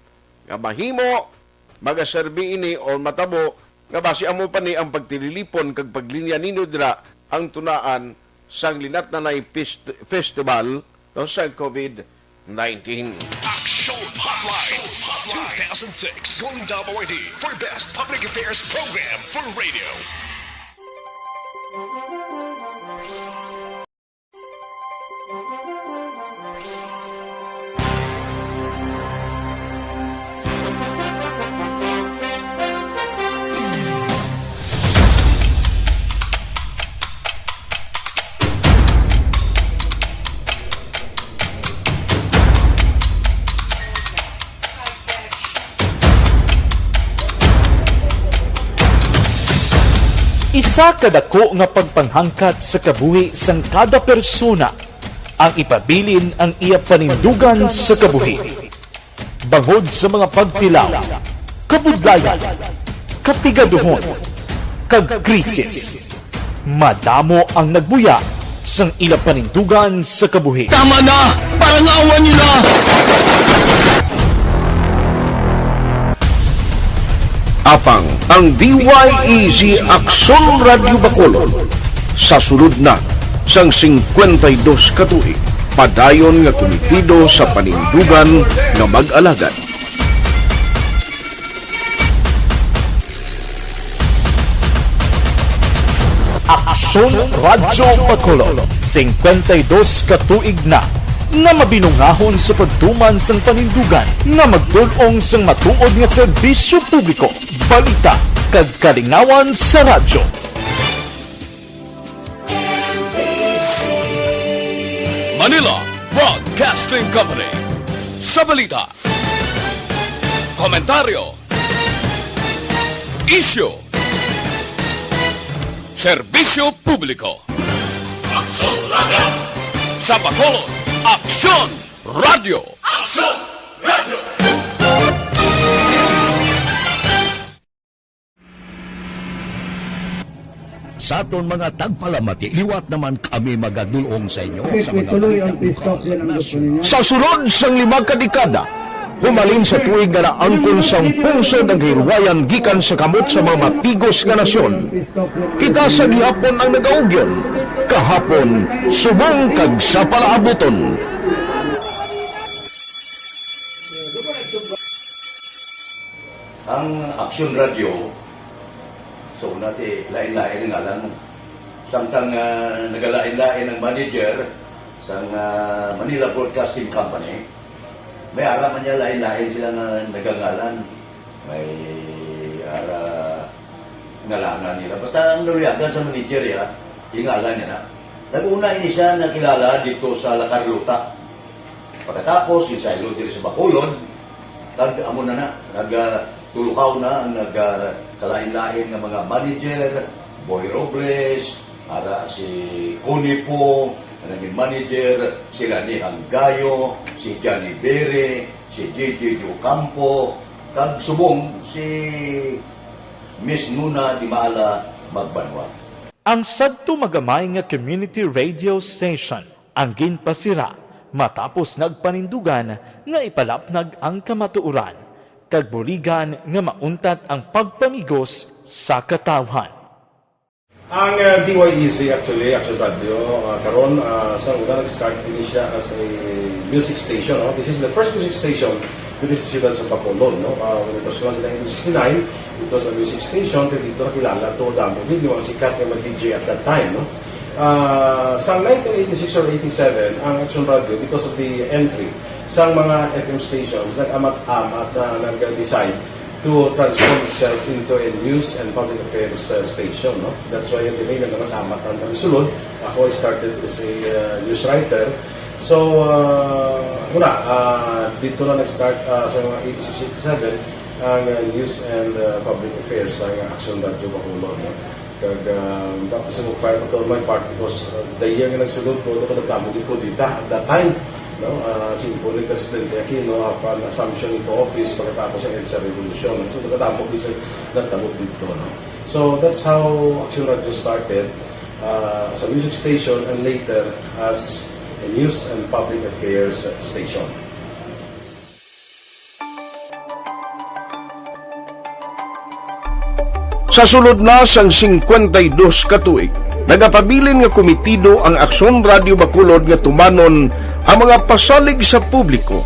nga mahimo magaserbi ini o matabo nga base amo pa ni ang pagtililipon kag paglinya ninyo dira ang tunaan sang linat na festival no, sa COVID-19. Aksyon Hotline 2006 Golden Dome Award for Best Public Affairs Program for Radio. Isa kadako nga pagpanghangkat sa kabuhi sang kada persona ang ipabilin ang iya panindugan sa kabuhi. Bangod sa mga pagtilaw, kabudlayan, kapigaduhon, kag krisis. Madamo ang nagbuya sang ila panindugan sa kabuhi. Tama na! Parang awan niyo na! Apang ang DYEZ Aksyon Radio Bacolod sa sulod na sang 52 katuig padayon nga komitido sa panindugan nga mag-alagad. Aksyon Radio Bacolod 52 katuig na nga mabinungahon sa pagtuman sang panindugan nga magdulong sang matuod nga serbisyo publiko, balita kag kalingawan sa radyo. Manila Broadcasting Company. Sa balita, komentaryo, isyu, serbisyo publiko. Aksyon Radio! Sa Bacolod, Aksyon Radio! Aksyon Radio! Sa aton mga tagpalamati, liwat naman kami magadulong sa inyo sa mga Sa sulod sang 5 kadekada, humalin sa tuig nga naangkon sang pungsod ang hirwayan gikan sa kamot sa mga matigos nga nasyon. Kita sa gihapon ang nagaugyon, kahapon subong kag sa palaabuton. Ang Aksyon Radio, so natin lain-lain ang alam mo. Samtang nagalain-lain ang manager sa Manila Broadcasting Company, may araman niya lain-lain sila na nagangalan. May ngalangan nila. Basta ang naluyagan sa manager ya, ingalan niya na. Nag-una ini siya nakilala dito sa La Carlota. Pagkatapos, yung sa ilo dito sa Bacolod, amo na nagtulukaw na ang nagkalain-lain ng mga manager, Boy Robles, ara si Connie po, naging manager, sila ni Hanggayo, si Johnny Bere, si JJ Ocampo, kag subong si Miss Nuna Di Maala Magbanwa. Ang sadto magamay nga community radio station ang ginpasira matapos nagpanindugan nga ipalapnag ang kamatuoran kag buligan nga mauntat ang pagpamigos sa katawhan. Ang DYEZ actually, Aksyon Radio, karon sa una nag-start din siya as a music station. No? This is the first music station within the ciudad sa Bacolod. No? When it was launched in 1969, it was a music station. Pero dito nakilala to damo din yung mga sikat na mag-DJ at that time. No? Sa 1986 or 87, ang Aksyon Radio, because of the entry sa mga FM stations, nag-amat-amat na nag-decide to transform itself into a news and public affairs station. No? That's why yung dinay na naman amat ang sulod. Ako started as a news writer. So, dito na nag-start sa mga 86-87 ang news and public affairs sa Aksyon Radio Bacolod. No? Tapos sa mag-fire ko to my part because the year nga nagsulod ko, ito ko nagkamugin ko dito at that time. No, po ni Presidente Aquino upon assumption into office pagkatapos ng EDSA Revolution. So, nagkatamog isa nagtamog dito. No? So, that's how Aksyon Radio started. as a music station and later as a news and public affairs station. Sa sulod na sang 52 ka tuig, nagapabilin nga komitido ang Aksyon Radio Bacolod nga tumanon ang mga pasalig sa publiko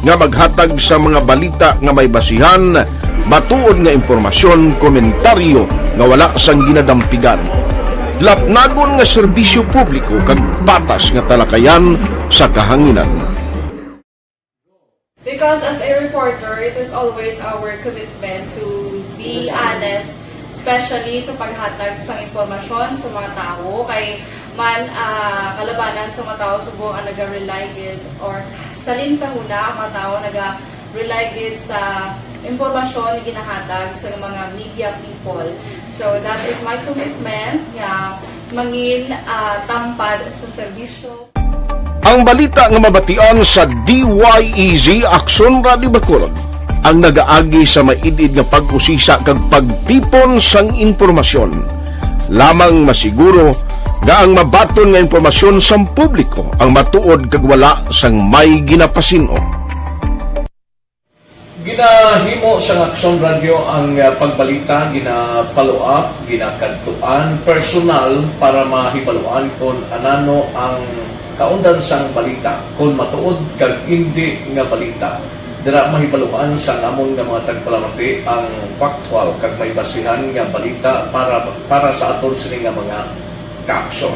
nga maghatag sa mga balita nga may basihan, matuod nga impormasyon, komentaryo nga wala sang ginadampigan. Lapnagon nga serbisyo publiko kag patas nga talakayan sa kahanginan. Because as a reporter, it is always our commitment to be honest, especially sa paghatag sa impormasyon sa mga tao, kay man kalabanan sa mga tao subong ang naga-rely gid or salin sa huna ang mga tao naga-rely gid sa impormasyon na ginahatag sa mga media people. So that is my commitment nga mangin tampad sa serbisyo. Ang balita nga mabatian sa DYEZ Aksyon Radio Bacolod ang nagaagi sa maidid nga pag-usisa kag pagtipon sang impormasyon. Lamang masiguro nga ang mabaton nga impormasyon sang publiko ang matuod kag wala sang may ginapasino. Ginahimo sa Aksyon Radio ang pagbalita, gina-follow up, ginakadtuan personal para mahibaluan kung anano ang kaundan sang balita, kung matuod kag hindi nga balita. Dira mahibaluan sa among nga mga tagpalamati ang factual kag may basihan nga balita para sa aton sini nga mga ka-aksyon.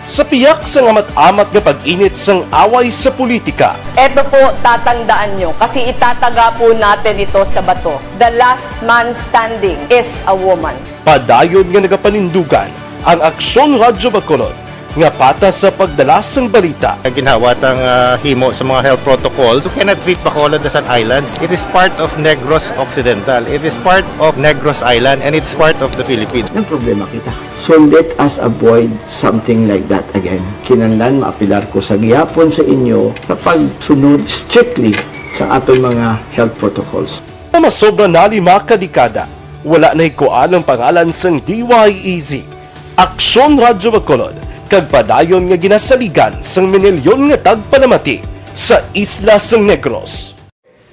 Sa piyak sa amat-amat nga pag-init sang away sa politika, Eto po, tatandaan nyo, kasi itataga po natin ito sa bato. The last man standing is a woman. padayon nga nagapanindugan ang Aksyon Radio Bacolod nga patas sa pagdala sang balita. Ginhawat ang himo sa mga health protocols. You cannot treat Bacolod as an island. It is part of Negros Occidental. It is part of Negros Island and it's part of the Philippines. Ang problema kita. So let us avoid something like that again. Kinahanglan maapilar ko sa gihapon sa inyo sa pagsunod strictly sa aton mga health protocols. Masobra na 5 kadekada, wala na ikuan ang pangalan sang DYEZ, Aksyon Radio Bacolod, kag padayon nga ginasaligan sang minilyon nga tagpanamati sa isla sang Negros.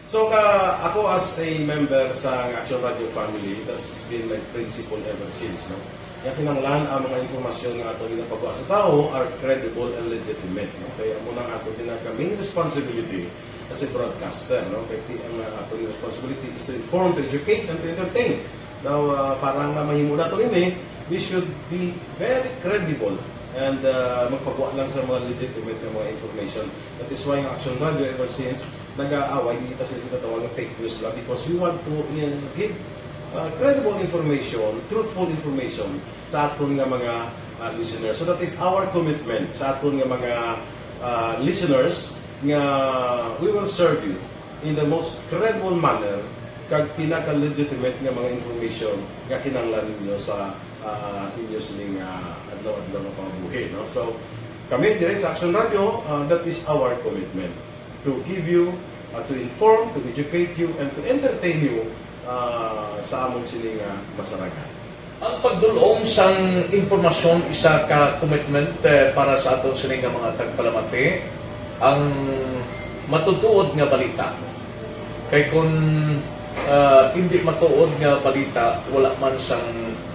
So ako as a member sa Aksyon Radio family, that's been my principle ever since. No? Kaya kinanglan ang mga informasyon nga ato ginapagawa sa tao are credible and legitimate. No? Kaya muna ato ginagawing responsibility as a broadcaster. No? Kaya ang ato responsibility is to inform, to educate, and to entertain. Now, parang mahimo na ito rin we should be very credible and magpagawa lang sa mga legitimate na mga information. That is why ang Aksyon Radio ever since nag-aaway, hindi kasi sila tawag ng fake news lang because we want to give credible information, truthful information sa aton nga mga listeners. So that is our commitment sa aton nga mga listeners nga we will serve you in the most credible manner kag pinaka-legitimate nga mga information nga kinahanglan ninyo sa inyo sining adlaw-adlaw nga pamumuhi. No? So, kami dire sa Aksyon Radio, that is our commitment to give you, to inform, to educate you, and to entertain you sa among sining masaragan. Ang pagdulong sang informasyon isa ka commitment para sa aton sining mga tagpalamati ang matutuod nga balita. Kay kung hindi matuod nga balita, wala man sang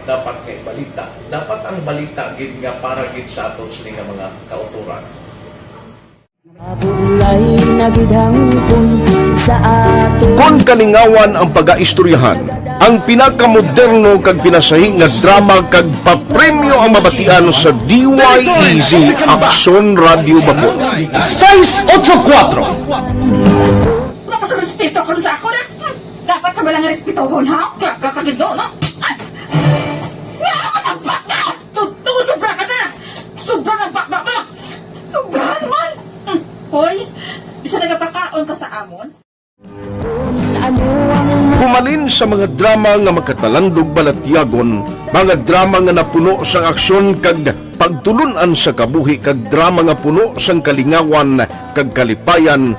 dapat nga balita. Dapat ang balita gid nga para gid sa aton sining mga kauturan. Kung kalingawan ang pag-aistoryahan, ang pinakamoderno kag pinasahi nga drama kag papremyo ang mabatian sa DYEZ Aksyon Radio Bacolod. 684 Wala sa respeto ko sa ako na. Dapat ka ba lang respetohon, ha? Kakagino, no? Nga ako ng baka! Tutuwa sobra ka na! Sobra ng baka mo! Sobra naman! Hoy, bisa nagapakaon ka sa amon? Humalin sa mga drama nga magkatalandog balatyagon, mga drama nga napuno sang aksyon kag pagtulunan sa kabuhi kag drama nga puno sang kalingawan kag kalipayan,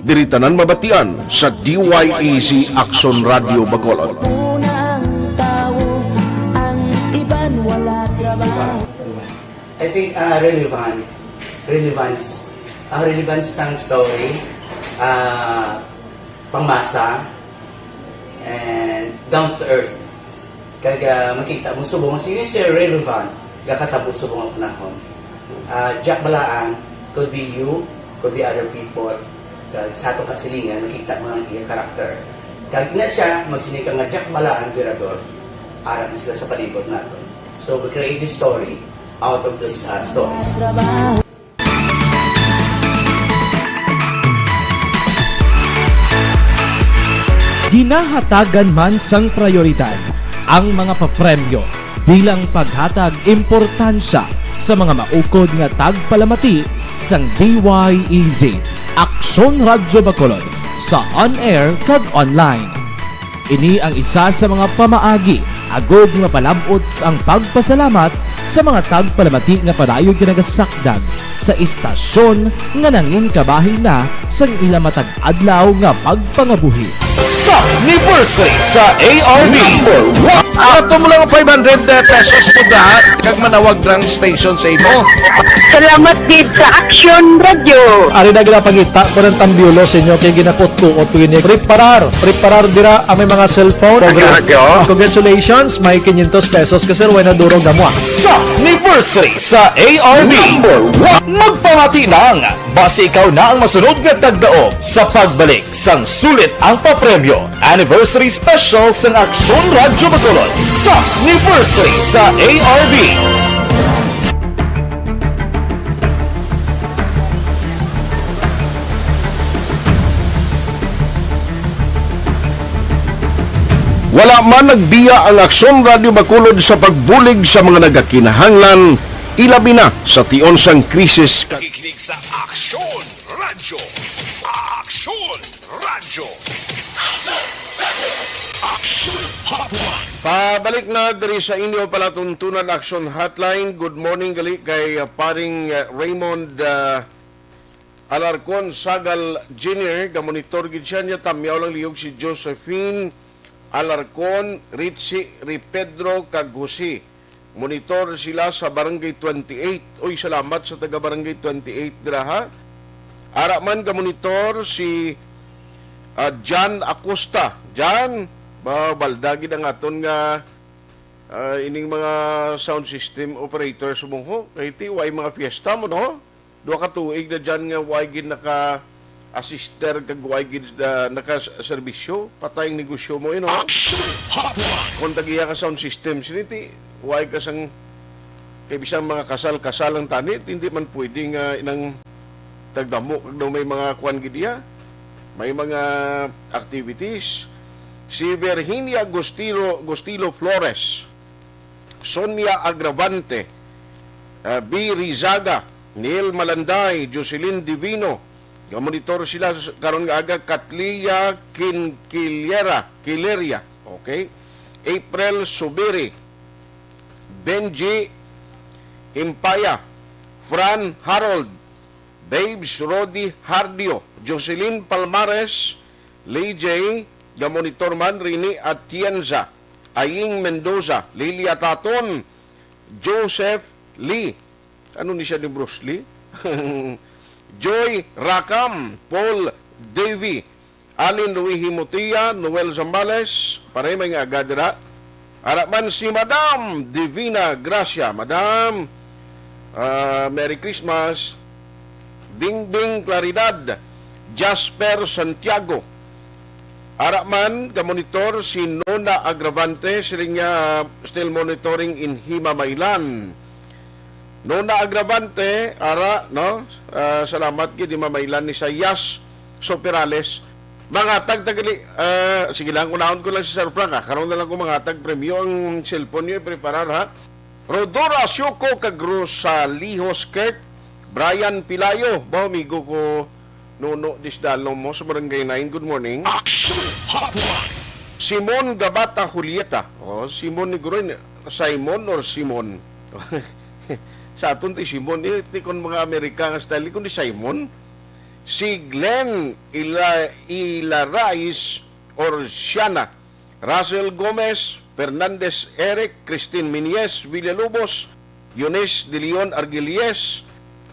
diri tanan mabatian sa DYEZ Aksyon Radio Bacolod. I think relevance. Ang relevance sang story, pangmasa, and down to earth. Kaya makita mo subong sige siya relevant gakatabo subong ang panahon. Jack balaan could be you, could be other people. Kag sa ato kasilingan makita mo ang iyang karakter. Kag ina siya magsinika nga Jack balaan tirador. Arat na sila sa palibot naton. So we create this story out of these stories. Ginahatagan man sang prioridad ang mga papremyo bilang paghatag importansya sa mga maukod nga tagpalamati sang DYEZ Aksyon Radyo Bacolod sa on-air kag online. Ini ang isa sa mga pamaagi agod nga palabot ang pagpasalamat sa mga tagpalamati nga padayon ginagasakdag sa istasyon nga nangin kabahin na sang ila matag adlaw nga pagpangabuhi. Sa anniversary sa ARV Ato mo lang 500 pesos po da kag manawag lang station sa imo. Salamat din sa Aksyon Radio. Ari na gina pangita ko ng tambiulo sa inyo kay ginakot ko at pwini preparar dira ang may mga cellphone. Congratulations, may 500 pesos kasi wala na durog na mo. Sa anniversary sa ARV magpamati lang base ikaw na ang masunod nga tagdaog sa pagbalik sang sulit ang papremyo anniversary special sa Aksyon Radyo Bacolod sa anniversary sa ARV. Wala man nagbiya ang Aksyon Radio Bacolod sa pagbulig sa mga nagakinahanglan, ilabi na sa tion sang krisis. Nakikinig sa Aksyon Radio. Aksyon Radio. Aksyon Hotline. Pabalik na diri sa inyo palatuntunan Aksyon Hotline. Good morning gali kay paring Raymond Alarcon Sagal Jr. Gamonitor gid siya niya tamyaw lang liyog si Josephine Alarcon, Richie Ripedro Kagusi. Monitor sila sa Barangay 28. Uy, salamat sa taga Barangay 28 dira ha. Ara man ka monitor si John Acosta. John, baldagi ang aton nga ining mga sound system operator sumungho. Kay ti way mga fiesta mo no. Duha ka tuig na dyan nga way gid naka assister kag way gid naka-serbisyo, patayng negosyo mo ino. Kung tagiya ka sound system siniti, way ka sang kay bisang mga kasal ang tanit, hindi man pwedeng inang tagdamo kag daw may mga kuan gid diha. May mga activities. Si Virginia Gustilo Flores, Sonia Agravante, B. Rizaga, Neil Malanday, Jocelyn Divino. Monitor sila karon nga aga Katlia Kileria, okay? April Subiri, Benji Impaya, Fran Harold, Babes Rodi Hardio, Jocelyn Palmares, Lee J, Monitor man Rini Atienza, Aying Mendoza, Lilia Taton, Joseph Lee. Ano ni siya ni Bruce Lee? Joy Rakam, Paul Davy, Alin Rui Himutia, Noel Zambales, paray may nga agadira. Araman si Madam Divina Gracia, Madam, Merry Christmas, Bingbing Claridad, Jasper Santiago. Araman, kamonitor si Nona Agravante, siling still monitoring in Hima, Mailan. Nona Agravante, ara, no? Salamat gid di mamaylan ni Sayas Soperales. Mga tagtagali, sige lang, unahon ko lang si Sir Frank, karon na lang ko mga tag-premyo ang cellphone niyo, preparar ha. Rodora Syoko kag Rosalihos Kirk, Brian Pilayo, ba amigo ko Nuno Disdalong mo sa Barangay 9, good morning. Aksyon Hotline. Simon Gabata Julieta, Simon ni Guroy, Simon or Simon? Sa aton ti Simon, ti kon mga Amerika nga style, kundi Simon. Si Glenn Ilarais or Siana, Russell Gomez, Fernandez Eric, Christine Minies, Villalobos, Yunes de Leon Argilies,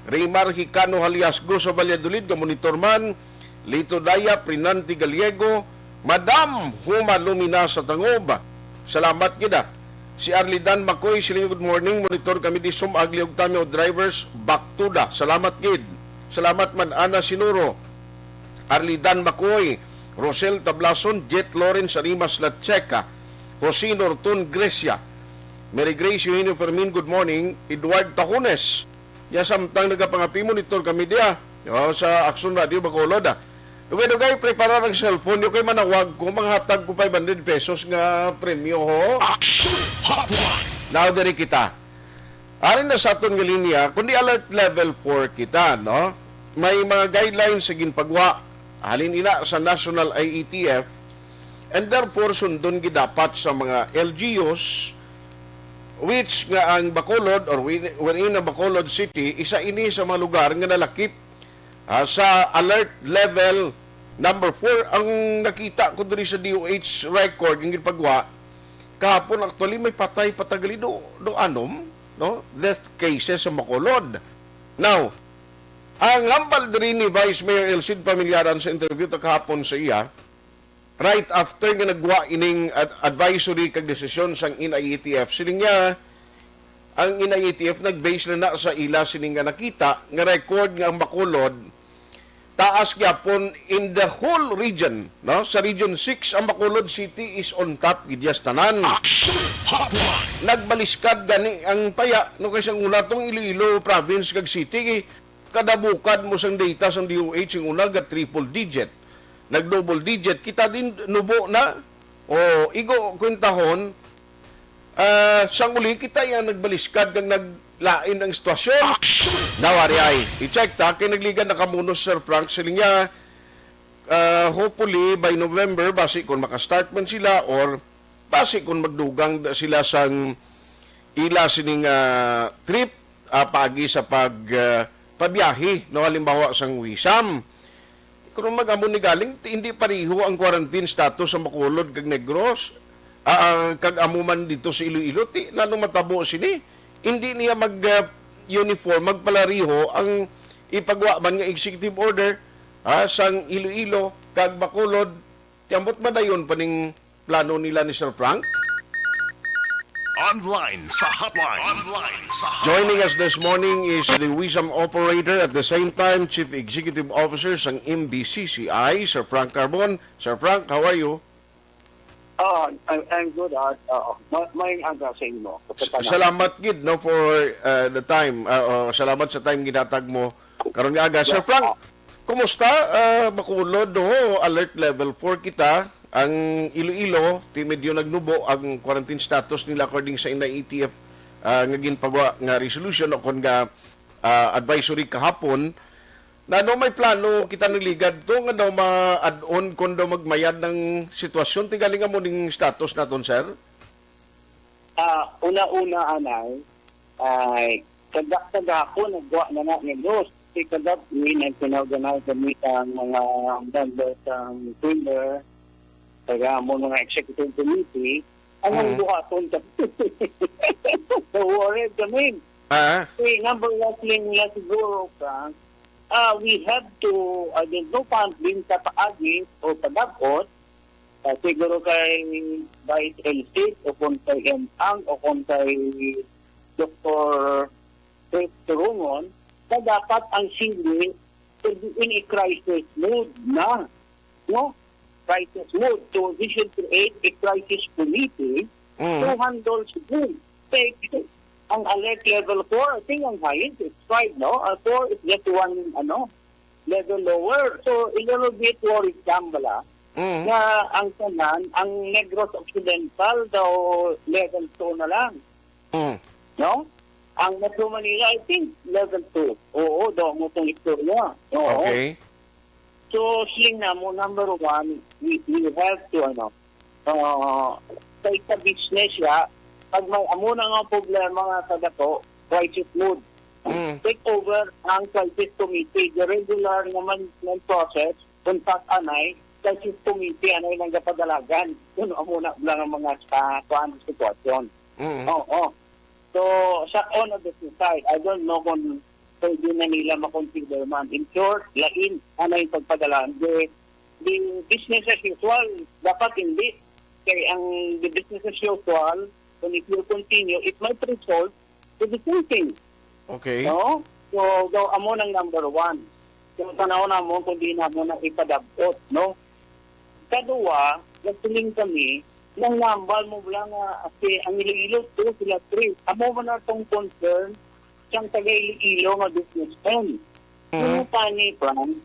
Raymar Hicano Haliasgo sa Valladolid, Monitor Man, Lito Daya, Prinanti Gallego, Madam Huma Lumina sa Tangob. Salamat kita. Si Arlidan Makoy, siling good morning, monitor kami di Sumagli og tami o drivers, Baktuda. Salamat kid. Salamat man Ana Sinuro, Arlidan Makoy, Rosel Tablason, Jet Lawrence Arimas Latcheca, Jose Norton Grecia, Mary Grace Eugenio Fermin, good morning, Edward Tahunes. Ya samtang nagapangapi monitor kami dia sa Aksyon Radio Bacolod. Dugay-dugay preparar ang cellphone, yung kayo manawag ko, manghatag ko 500 pesos nga premyo ho. Aksyon Hotline. Now, dari kita. Arin na sa aton nga linya, kundi alert level 4 kita, no? May mga guidelines sa ginpagwa, halin ina sa National IETF, and therefore sundon gidapat sa mga LGUs, which nga ang Bacolod, or wherein ang Bacolod City, isa ini sa mga lugar nga nalakip sa alert level number 4. Ang nakita ko diri sa DOH record ng ginpagwa kahapon, actually may patay patagali do anom, no, death cases sa Bacolod. Now, ang hambal diri ni Vice Mayor Elcid Pamilyaran sa interview ta kahapon sa iya, right after nga nagwa ining advisory kag desisyon sang IETF, siling niya ang IETF nag-base na sa ila sining nga nakita nga record nga ang Bacolod taas gyapon in the whole region, no? Sa Region 6 ang Bacolod City is on top gidyas tanan. Nagbaliskad gani ang paya no, kasi ang una tong Iloilo province kag city kada bukad mo sang data sang DOH yung una ga triple digit, nag double digit, kita din nubo na o igo kwentahon. Sang uli kita yan nagbaliskad kag naglain ang sitwasyon. Nawari ay i-check ta kay nagligan nakamunos Sir Frank siling niya, hopefully by November basi kung makastart man sila or basi kung magdugang sila sang ila sining trip pagi sa pagbiyahe, no, halimbawa sang Wisam. Kung mag-amon ni galing hindi pariho ang quarantine status sa Bacolod kag Negros, kag amuman dito sa Iloilo, lalo matabo sini. Hindi niya mag-uniform, magpalariho ang ipagwa man nga executive order sang Iloilo kag Bacolod. Tiambot ba dayon paning plano nila ni Sir Frank? Online sa hotline. Joining us this morning is the Wisam operator, at the same time Chief Executive Officer sang MBCCI, Sir Frank Carbon. Sir Frank, how are you? I'm good. May aga sa inyo. Salamat gid no for the time. Salamat sa time ginatag mo karon nga aga. Sir Frank, kumusta? Bacolod ho, alert level 4 kita. Ang Iloilo, medyo nagnubo ang quarantine status nila according sa IETF nga ginpagawa nga resolution o kon nga advisory kahapon. Na no may plano kita nagligad to nga daw ma-add-on kung daw magmayad ng sitwasyon. Tigaling nga mo ning status naton, sir? Una-una, anay, ay kagak-kagako nagwa na na ng Diyos. Si kagat, nag-organize kami ang mga members ng Twitter, kaya mo mga executive committee, ang buhaton kami. So, worried kami. Number one thing nila siguro, Frank, we have to, there's no point din sa paagi o padakot, siguro kay Vice Elcid o kung kay Ang o kung kay Dr. Turungon, na dapat ang singling in a crisis mode na. No? Crisis mode. So, we should create a crisis committee to handle siguro. Ang alert level 4, I think ang highest is 5, no? 4 is just one, level lower. So, a little bit worrisome bala. Na ang tanan, ang Negros Occidental daw level 2 na lang. No? Ang Metro Manila, I think, level 2. Oo, daw mo itong istorya. Okay. So, sling na mo, number one, we have to, take the business, pag may amo na nga problema nga sa dato, crisis mode. Take over ang crisis committee. The regular nga management process, contact anay, crisis committee, anay nang kapadalagan. Yun, amo na lang ang mga sitwasyon. Oo. So, sa on the business side, I don't know kung pwede na nila makonsider man. In short, lain, ano yung pagpadalaan. The business as usual, dapat hindi. Kaya ang the business as usual, when it will continue, it might result to the same thing. Okay. No? So, daw amo ng number one. So, tanaw na mo kung di na mo na ipadabot, no? Kadua, nagtuling kami, nang nambal mo lang kasi ang Iloilo 2 sila 3. Amo mo na itong concern siyang taga Iloilo nga businessman. Kung pa ni Frank,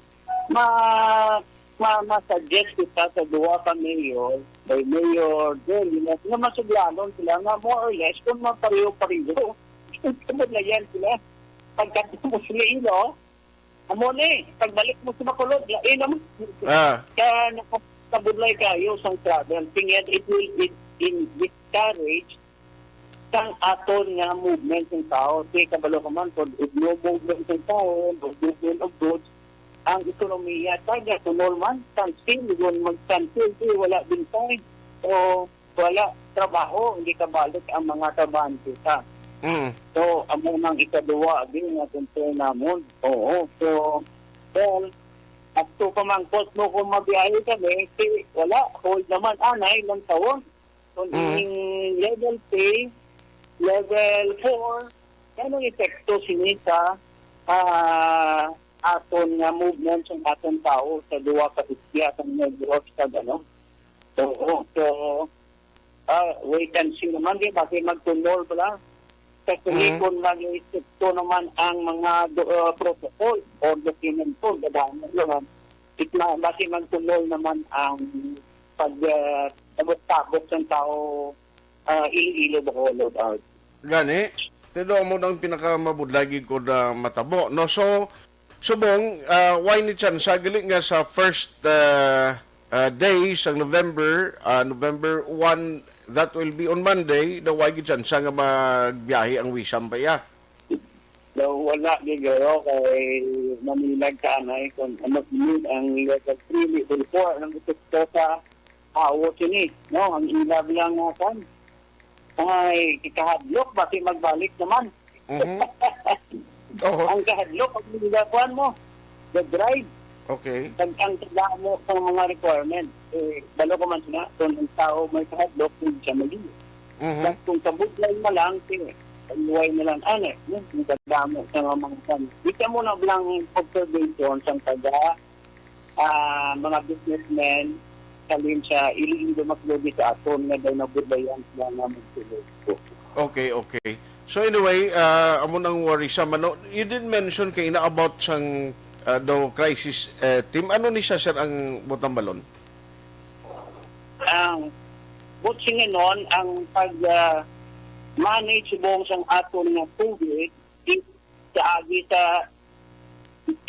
ma-suggest kita sa duwa ka mayor, by Mayor Delinas, na masuglanon sila nga more or less kung mapareho-pareho. Kamad na yan sila. Pagkat mo sila ilo, amo na pagbalik mo sa Bacolod, lain naman. Kaya nakabudlay kayo sa travel. Tingnan, it will discourage sang aton nga movement ng tao. Kaya kabalo ka man, kung no movement ng tao, no movement of goods, ang ekonomiya taga, tunol man, standstill, mag-standstill, wala din tayo. So, wala trabaho, hindi kabalik ang mga trabahante ka. So, amo nang ikaduwa din nga concern namon. Oo. So, well, at to pamangkot mo kung mabiyahe kami, wala, hold naman, anay, ilang taon. So, in level 3, level 4, anong epekto sinita aton nga movement ng aton tao sa duwa ka isya sa negros sa gano'n. So, wait and see naman, di ba? Kasi magtunol pala. Kasi kung nag-isipto naman ang mga protocol or dokumento, naman, kasi magtunol naman ang pag-tabot ng tao Iloilo, Bacolod. Gani, tino mo nang pinakamabudlagi ko na matabo. No, so, subong, why ni Chan, sagili nga sa first day sa November 1, that will be on Monday, the why ni Chan, sa nga magbiyahe ang wisam pa ya? So, wala gigaro kay Manilag ka anay kung ano ang level 3, level 4, ang ito sa awot yun no? Ang ilab lang nga kan. Ay, kahadlok, bakit magbalik naman? Ang kahadlok, pag nilakuan mo, the drive. Okay. Ang tagdaan mo sa mga requirement. Balo ko man sila, kung ang tao may kahadlok, hindi siya mali. Kung kabudlay mo lang, luway na lang, yung tagdaan mo sa mga kan. Di ka mo na bilang observation sa taga mga businessmen, kalin sa Iloilo maklodi sa aton nga daw nabudlayan sila nga magsulod. Okay. So anyway, amo nang worry sa mano. You did mention kay na about sang daw crisis team. Ano ni siya sir ang butang balon? Ang butsingin nun, ang pag-manage buong sang aton nga COVID sa agi sa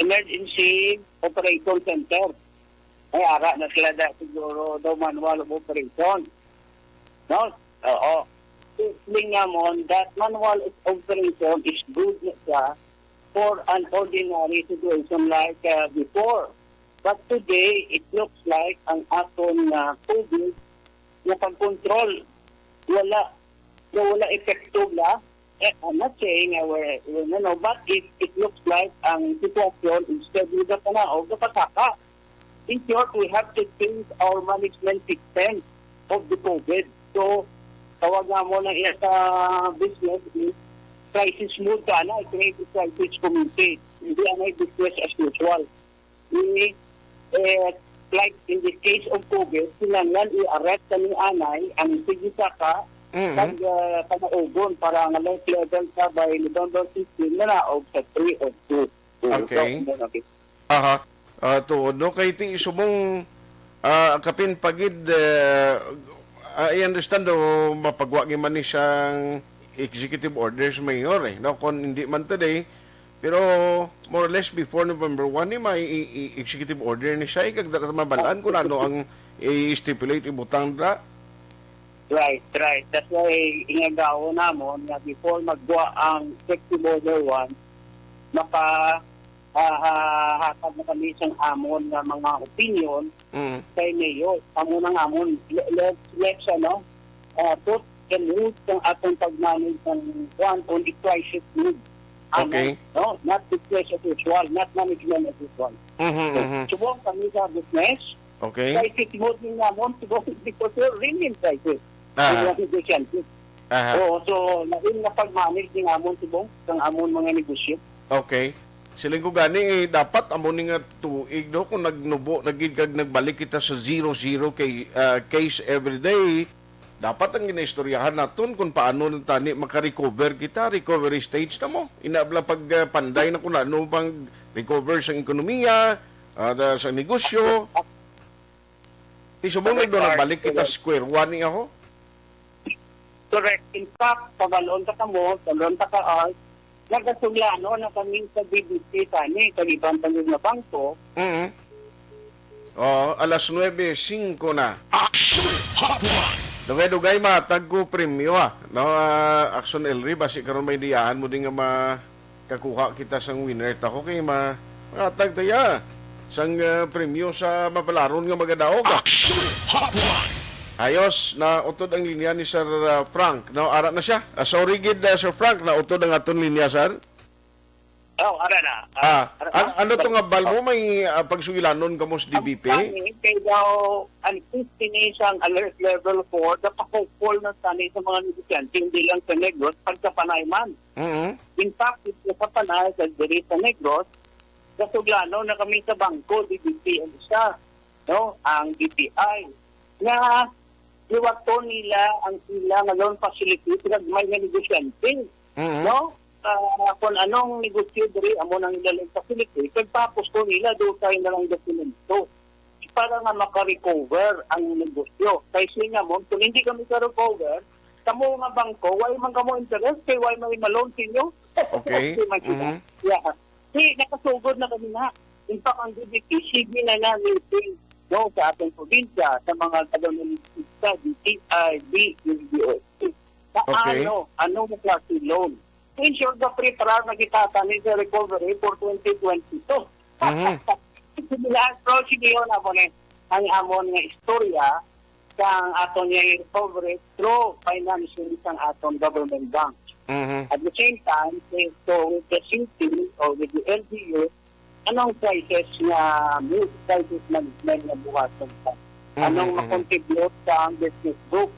Emergency Operation Center. Ay, ara na sila siguro daw manual of operation. No? Oo. Ling namon, that manual of operation is good na siya for an ordinary situation like before. But today, it looks like ang aton COVID na pag-control, wala epekto la. I'm not saying but it looks like ang sitwasyon instead of the panaog, the pataka. In short, we have to change our management system of the COVID. So, tawag nga mo na iya sa business is crisis mode ka na, create a crisis community. Hindi ang business as usual. Like in the case of COVID, sinanglan i-arrest ka ni anay, ang sigisa ka, pag-paugon para nga light level ka by November 15 na naog sa 3 of 2. Okay. Tuodo kay ti isumong kapin pagid I understand mapagwagi man ni siyang executive orders mayor no kon hindi man today pero more or less before November 1 ni may executive order ni siya ikagdara mabalaan kung ano ang i-stipulate ibutang dra. Right. That's why ingagaw namon nga before magwa ang executive order 1 hatag na kami isang amon na mga opinion kay Mayor. Amon ang amon, let's put mag-promote ng atong pag-manage ng one on the crisis need. Okay. No, not business as usual, not management as usual. Subong kami sa business, Okay. crisis mode din namon, subong because we're really in crisis. Aha. So, lain na pag-manage din namon subong ng amon mga negosyo. Okay. Siling ko gani dapat amo ni nga tuig do kung nagnubo nagid kag nagbalik kita sa 0-0 kay case every day. Dapat ang ginaistoryahan naton kung paano tani maka-recover kita, recovery stage na mo. Inabla pag panday na kung ano pang recover sa ekonomiya, sa negosyo. Isubong na doon nagbalik kita square one niya ho. Correct. In fact, pabalon ka mo, pabalon ka nagkasuglano na kami sa BBC tani, kaliban tanong na bangko. Alas 9:05 na. Aksyon Hotline. Dugay-dugay matag ko premyo no, Aksyon Elri, basi karon may diyahan mo din nga makakuha kita sang winner tako kay matag taya sang premyo sa mapalaron nga magadaog. Aksyon Hotline. Ayos na utod ang linya ni Sir Frank. No, ara na siya. Sorry gid Sir Frank na utod ang aton linya, sir. Ara na. Ano to nga bal mo may pagsugilanon kamo sa DBP? Kay daw ang destination alert level 4 dapat call na tani sa mga negosyante hindi lang sa Negros pagka Panayman. In fact, ito sa Panay sa diri sa Negros, kasuglano na kami sa bangko DBP ang isa, no, ang DTI na liwato nila ang sila nga loan facility pinag may negosyante, no? Kung anong negosyo diri amo nang loan facility, pagtapos ko nila do tayo na lang dokumento para nga maka-recover ang negosyo. Kaya siya mo, kung hindi kami ka-recover, kamo nga bangko, why man kamo interest, kay why may malon sinyo? Okay. Yeah. Si nakasugod na kami na. In fact, ang DBP, sige na meeting no, sa ating probinsya, sa mga kadonalista, DTI, DBOC. Okay. Ano mo klase loan? To ensure the pre-trial na kitatanin sa recovery for 2022. Similar approach yun ako ang amon nga istorya sa aton nga recovery through financing sa aton government bank. At the same time, so with the city or with the LGU, anong prices na move prices management na buhaton pa? Anong makontribute sa business group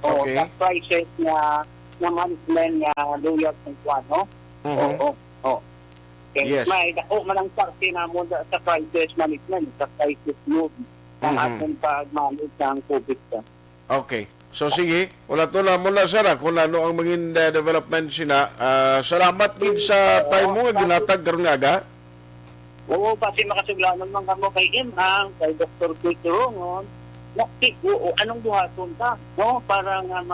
o sa prices na management na luyag ng kwano? Okay. Yes. May dako man ang parte na mo sa prices management, sa prices move ng ating pag-manage ng COVID. Okay. So sige, wala to na muna sir kung ano ang maging development sina. Salamat din sa time mo nga ginatag karon nga aga. Oo, kasi makasuglanan man kamo kay Imhang, kay Dr. Kuturongon, anong buhaton ta, no? Para nga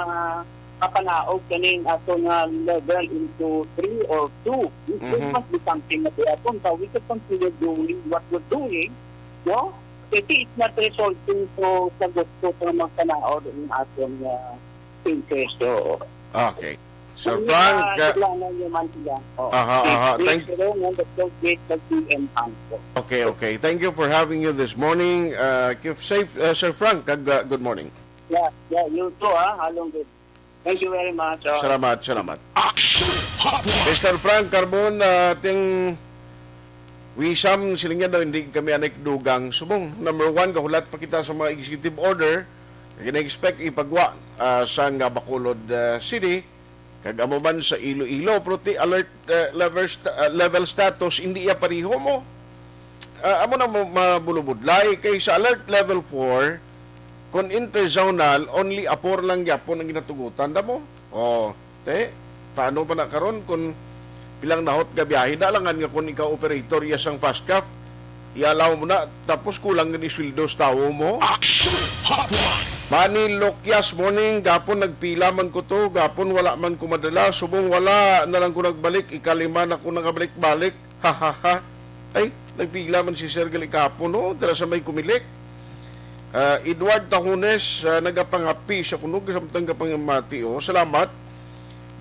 kapanaog kaning ato nga level into 3 or 2. It must be something that we are we can continue doing what we're doing, no? Kasi it's not resulting so sa gusto ng mga panahon ng ating interest. Okay. Sir Frank, okay. Thank you for having you this morning. Keep safe, Sir Frank. Good morning. Yeah, you too, halong good. Thank you very much. Salamat. Mr. Frank Carbon, ating wisam silingyan daw hindi kami dugang subong. Number 1, kahulat pa kita sa mga executive order. Gina-expect ipagwa sa Bacolod City. Kag amo man sa Iloilo, proti alert level status, hindi iya pariho mo. Amo na mabulubudlay. Kay sa alert level 4, kung interzonal, only apor lang yapon ang ginatugutan na mo. Paano pa na karon kung bilang nahot ka biyahe na langan nga kung ikaw operator yasang fastcraft ialaw mo na tapos kulang nga ni sweldo sa tao mo. Aksyon Hotline. Lokyas morning gapon nagpila man ko to, gapon wala man ko madala, subong wala na lang ko nagbalik, ikalima na ko nagabalik-balik. Ay, nagpila man si Sir Galikapon no, dala sa may kumilik. Edward Tahunes nagapangapi sa kunog samtang kapangmati salamat.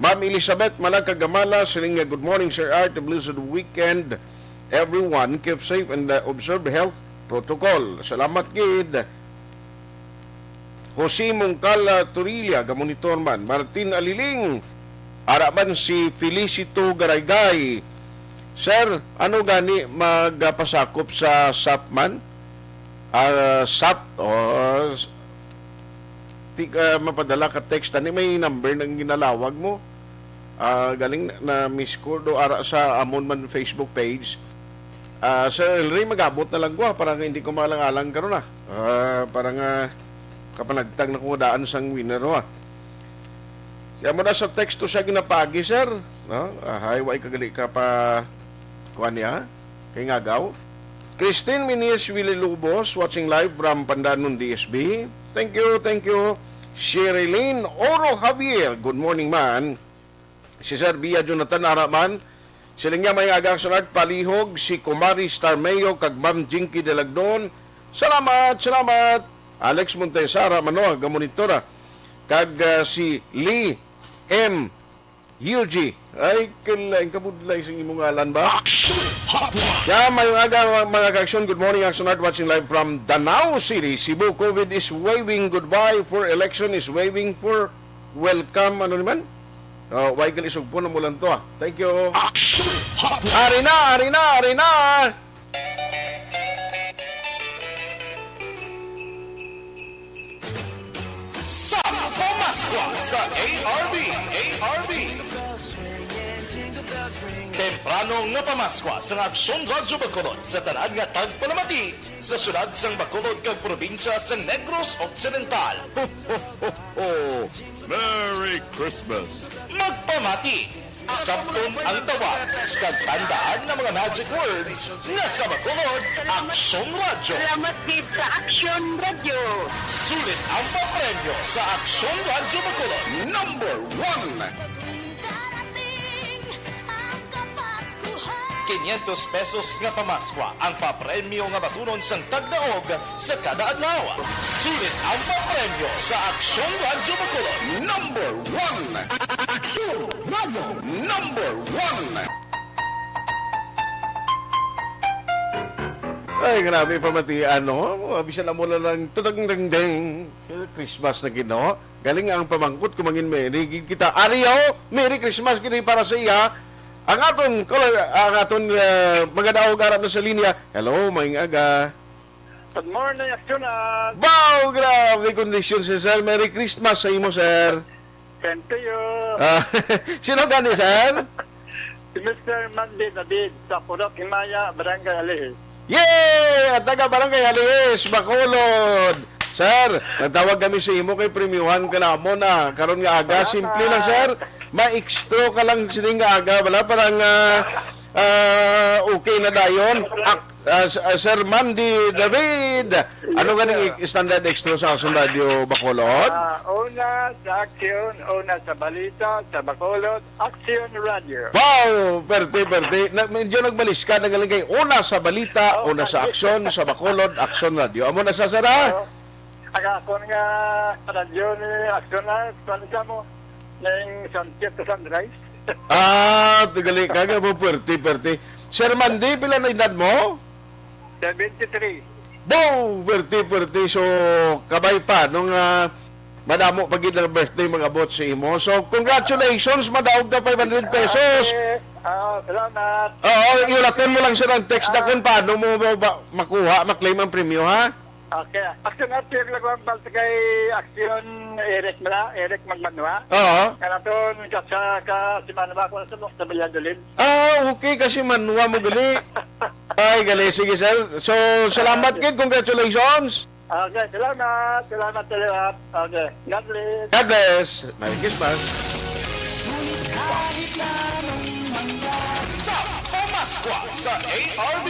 Ma'am Elizabeth Malagkagamala, siling good morning Sir Art, a blessed weekend everyone, keep safe and observe health protocol. Salamat gid. Jose Mongcal Turilla, gamonitor man. Martin Aliling, araban si Felicito Garaygay. Sir, ano gani magpasakop sa SAP man? SAP o mapadala ka text ani may number ng ginalawag mo. Galing na miss ko do ara sa amon man Facebook page. Sir Elray, magabot na lang ko parang hindi ko malang-alang karon na. Parang kapanagtag na kung daan sang winner Kaya mo na sa text to siya ginapagi, sir. No? Hay, way kagali ka pa kuan niya. Kay ngagaw. Christine Minies Willie Lubos, watching live from Pandanon, DSB. Thank you. Sherilyn Oro Javier, good morning man. Si Sir Bia Jonathan Araman, sila nga may agaksunag palihog, si Kumari Starmeo, kag Ma'am Jinky Delagdon. Salamat. Alex Montesara, manoa, gamonitora. Kag si Lee M. UG. Ay, kailan kabudlay sa imong ngalan ba? Kaya may mga kaksyon, good morning, Aksyon Art, watching live from Danao City, Cebu. COVID is waving goodbye for election, is waving for welcome. Ano naman? Way kalisog po na mo lang to. Thank you. Ari na! Sa Pamaskwa sa ARB. Temprano nga pamaskwa sa Aksyon Radyo Bacolod sa tanan nga tagpalamati sa syudad sang Bacolod kag probinsya sa Negros Occidental. Merry Christmas! Magpamati! Sabton ang tawag kag tandaan ng mga magic words na sa Bacolod, Aksyon Radyo. Salamat din sa Aksyon Radyo. Sulit ang papremyo sa Aksyon Radyo Bacolod. Number 1! 500 pesos nga pamaskwa ang papremyo nga batunon sang tagdaog sa kada adlaw. Sulit ang papremyo sa Aksyon Radyo Bacolod. Number 1! Aksyon Radyo! Number 1! Ay, grabe pamatian, no? Bisan na mula lang tutang-dang-dang. Christmas na gino. Galing ang pamangkot kumangin Merry kita. Ariyo, Merry Christmas kini para sa iya. Ang aton mga daog-arap na sa linya. Hello, maing aga. Good morning, Aksyon. Wow, grabe kondisyon si Sir. Merry Christmas sa imo, sir. Thank you. Sino gani, sir? Si Mr. Mandy David sa Purok Himaya, Barangay Alihis. Yay! At taga Barangay Alihis, Bacolod. Sir, nagtawag kami sa imo kay premiuhan ka na mo na. Karon nga aga, simple lang, sir. Ma-extra ka lang sining nga aga. Wala parang okay na dayon. Sir Mandy David, ano ganing standard extra sa Aksyon Radio Bacolod? Una sa Aksyon, una sa balita, sa Bacolod, Aksyon Radio. Wow! Perte. Medyo nagbalis ka, nagaling kay una sa balita, una sa Aksyon, sa Bacolod, Aksyon Radio. Amo na sasara? Ako nga radyo ni Aksyon na, paano mo, ng Santiago Sunrise. Tigali ka nga mo, perte. Sir Mandy, pila na edad mo? 73. Boom! Perte. So, kabay pa, nung madamo pag ng birthday mga bot sa imo. So, congratulations, madaog na 500 pesos. Salamat. Oo, iulatin mo lang siya ng text na kung paano mo makuha, maklaim ang premyo, ha? Okay. Aksyon at yung lagwang balta kay Aksyon Eric Magmanua. Oo. Kaya ito, si Manua ko sa Valladolid. Okay, kasi Manua mo gali. Ay, gali. Sige, sir. So, salamat, kid. Congratulations. Okay, salamat. Okay. God bless. God bless. Merry Christmas. Sa Pamaskwa sa ARB.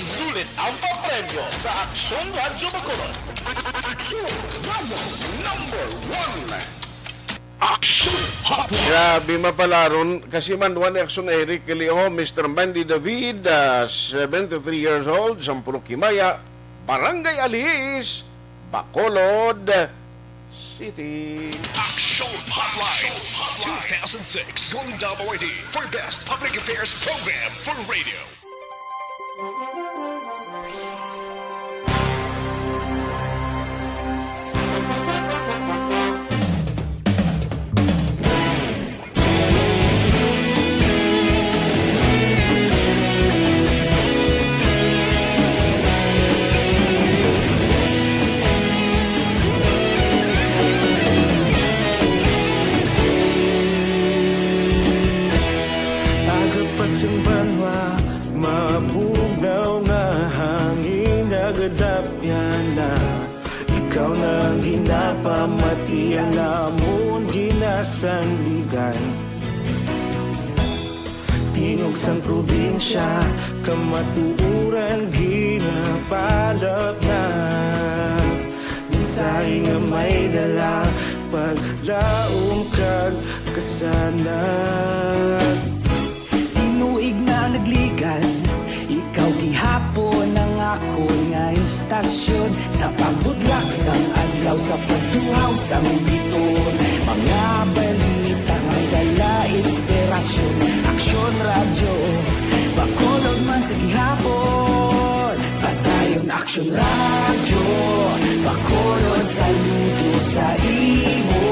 Sulit ang papremyo sa Aksyon Radyo Bacolod. Aksyon Radyo Number 1. Aksyon Hotline. Grabe mapalaron kasi man Aksyon Eric Kiliho, Mr. Mandy David, 73 years old, Sampurok Himaya, Barangay Alihis, Bacolod City. Aksyon Hotline 2006 Golden WD for Best Public Affairs Program for Radio. namon ginasandigan. Tingog sang probinsya, kamatuuran ginapalap na. Minsay nga may dala, paglaom kag kasanag. Tinuig na nagligan, ikaw gihapon ang ako nga istasyon. Sa pagbudlak sang adlaw, sa pagduhaw sang biton. Mga balita may dala inspirasyon. Aksyon radyo, bakolog man sa gihapon. Padayon aksyon radyo, bakolog saludo sa imo.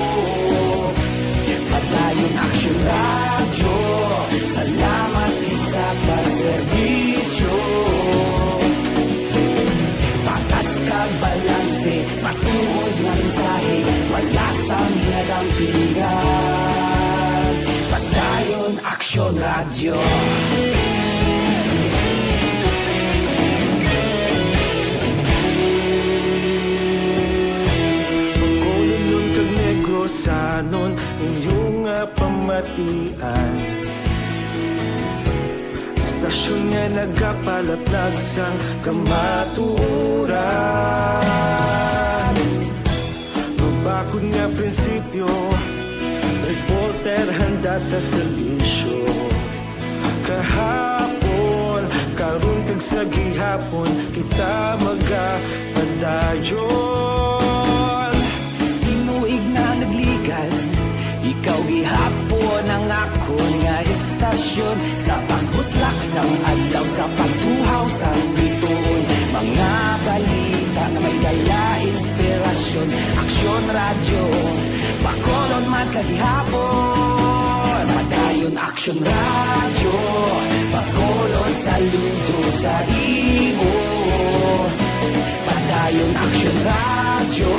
Padayon aksyon radyo, salamat isa pagserbisyo. Patas kag balanse, patuod na mensahe, wala sang ginadampingan. Padayon aksyon radyo. Pagkolon kag negrosanon, inyong pamatian. Istasyon nga nagapalaplag sang kamatuuran. Mabakod nga prinsipyo, reporter handa sa serbisyo. Kahapon, karon kag sa gihapon, kita magapadayon. Tinuig na nagligan, ikaw gihapon ang ako nga istasyon. Sa pagbutlak sang adlaw, sa pagtuhaw sang biton. Mga balita na may dala inspirasyon. Aksyon radyo, bakolon man sa gihapon. Padayon aksyon radyo, bakolon saludo sa imo. Padayon aksyon radyo,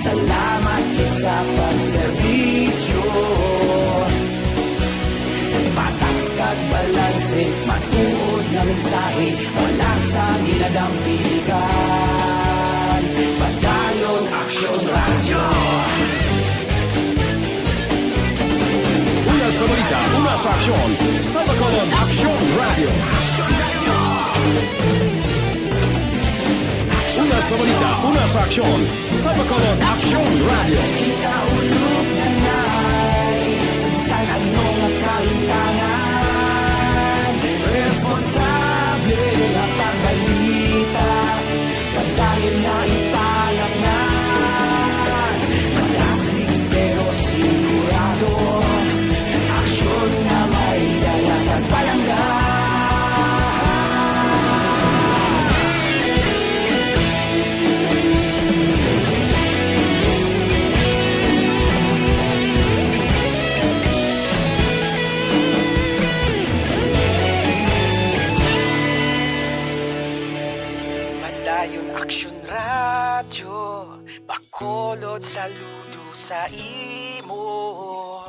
salamat sa pagserbisyo. Patas kag balanse, matuod na mensahe, wala sa ginadampigan. Padayon aksyon radyo. Una sa balita, una sa aksyon, sa Bacolod Aksyon Radio. Una sa balita, una sa aksyon, sa Bacolod Aksyon Radio. Ikaulog na na'y sinsan ano nga kaintangan. Responsable na pagbalita, pagdahil na ipalag na. Magasig pero sigurado, aksyon na may dala pagpalanggan. Padayon aksyon radyo, bakolod saludo sa imo.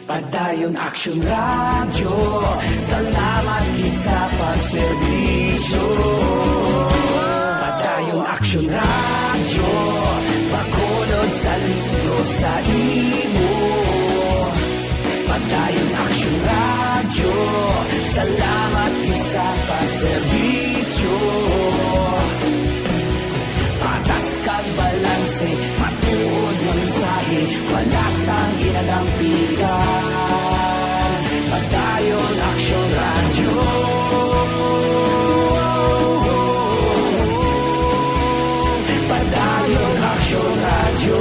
Padayon aksyon radyo, salamat gid sa pagserbisyo. Padayon aksyon radyo, bakolod saludo sa imo. Padayon aksyon radyo, salamat gid sa pagserbisyo. Patas kag balanse, matuod na mensahe, wala sang ginadampigan. Padayon aksyon radyo. Padayon aksyon radyo.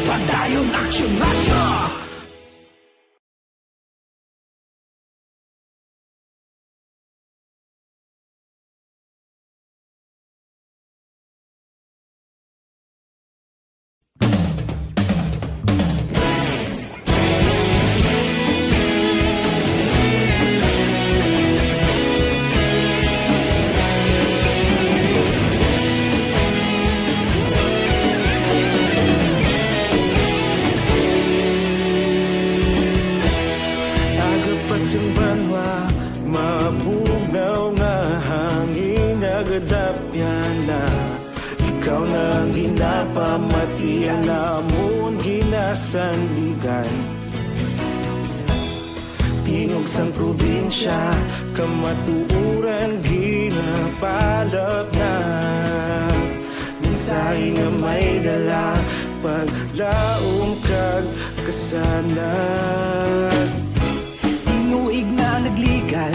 Padayon aksyon radyo. Iyan namon ginasandigan tingog sang probinsya kamatuuran ginapalap na mensahe nga may dala paglaom kag kasanag Tinuig na nagligan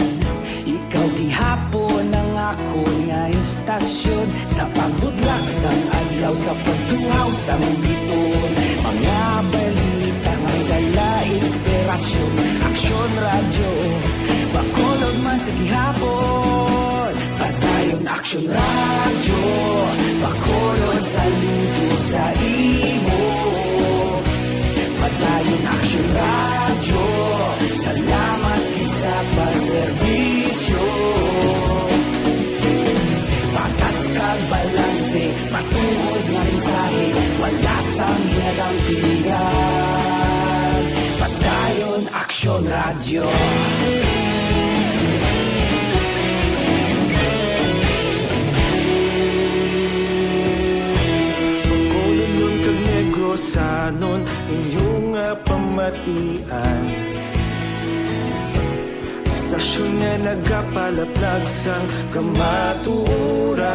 ikaw gihapon ang ako nga istasyon sa pagbudlak sang adlaw sa pagtuhaw sang biton mga balita may dala inspirasyon aksyon radyo bakolog man sa gihapon padayon aksyon radyo bakolog saludo sa imo padayon aksyon radyo salamat sa pagserbisyo patas kag balanse patuod nga mensahe wala sang hinadang pilihan padayon aksyon radyo Bacolod nun kag Negros sanon inyong pamatian Istasyon nga nagapalaplag sang kamatuuran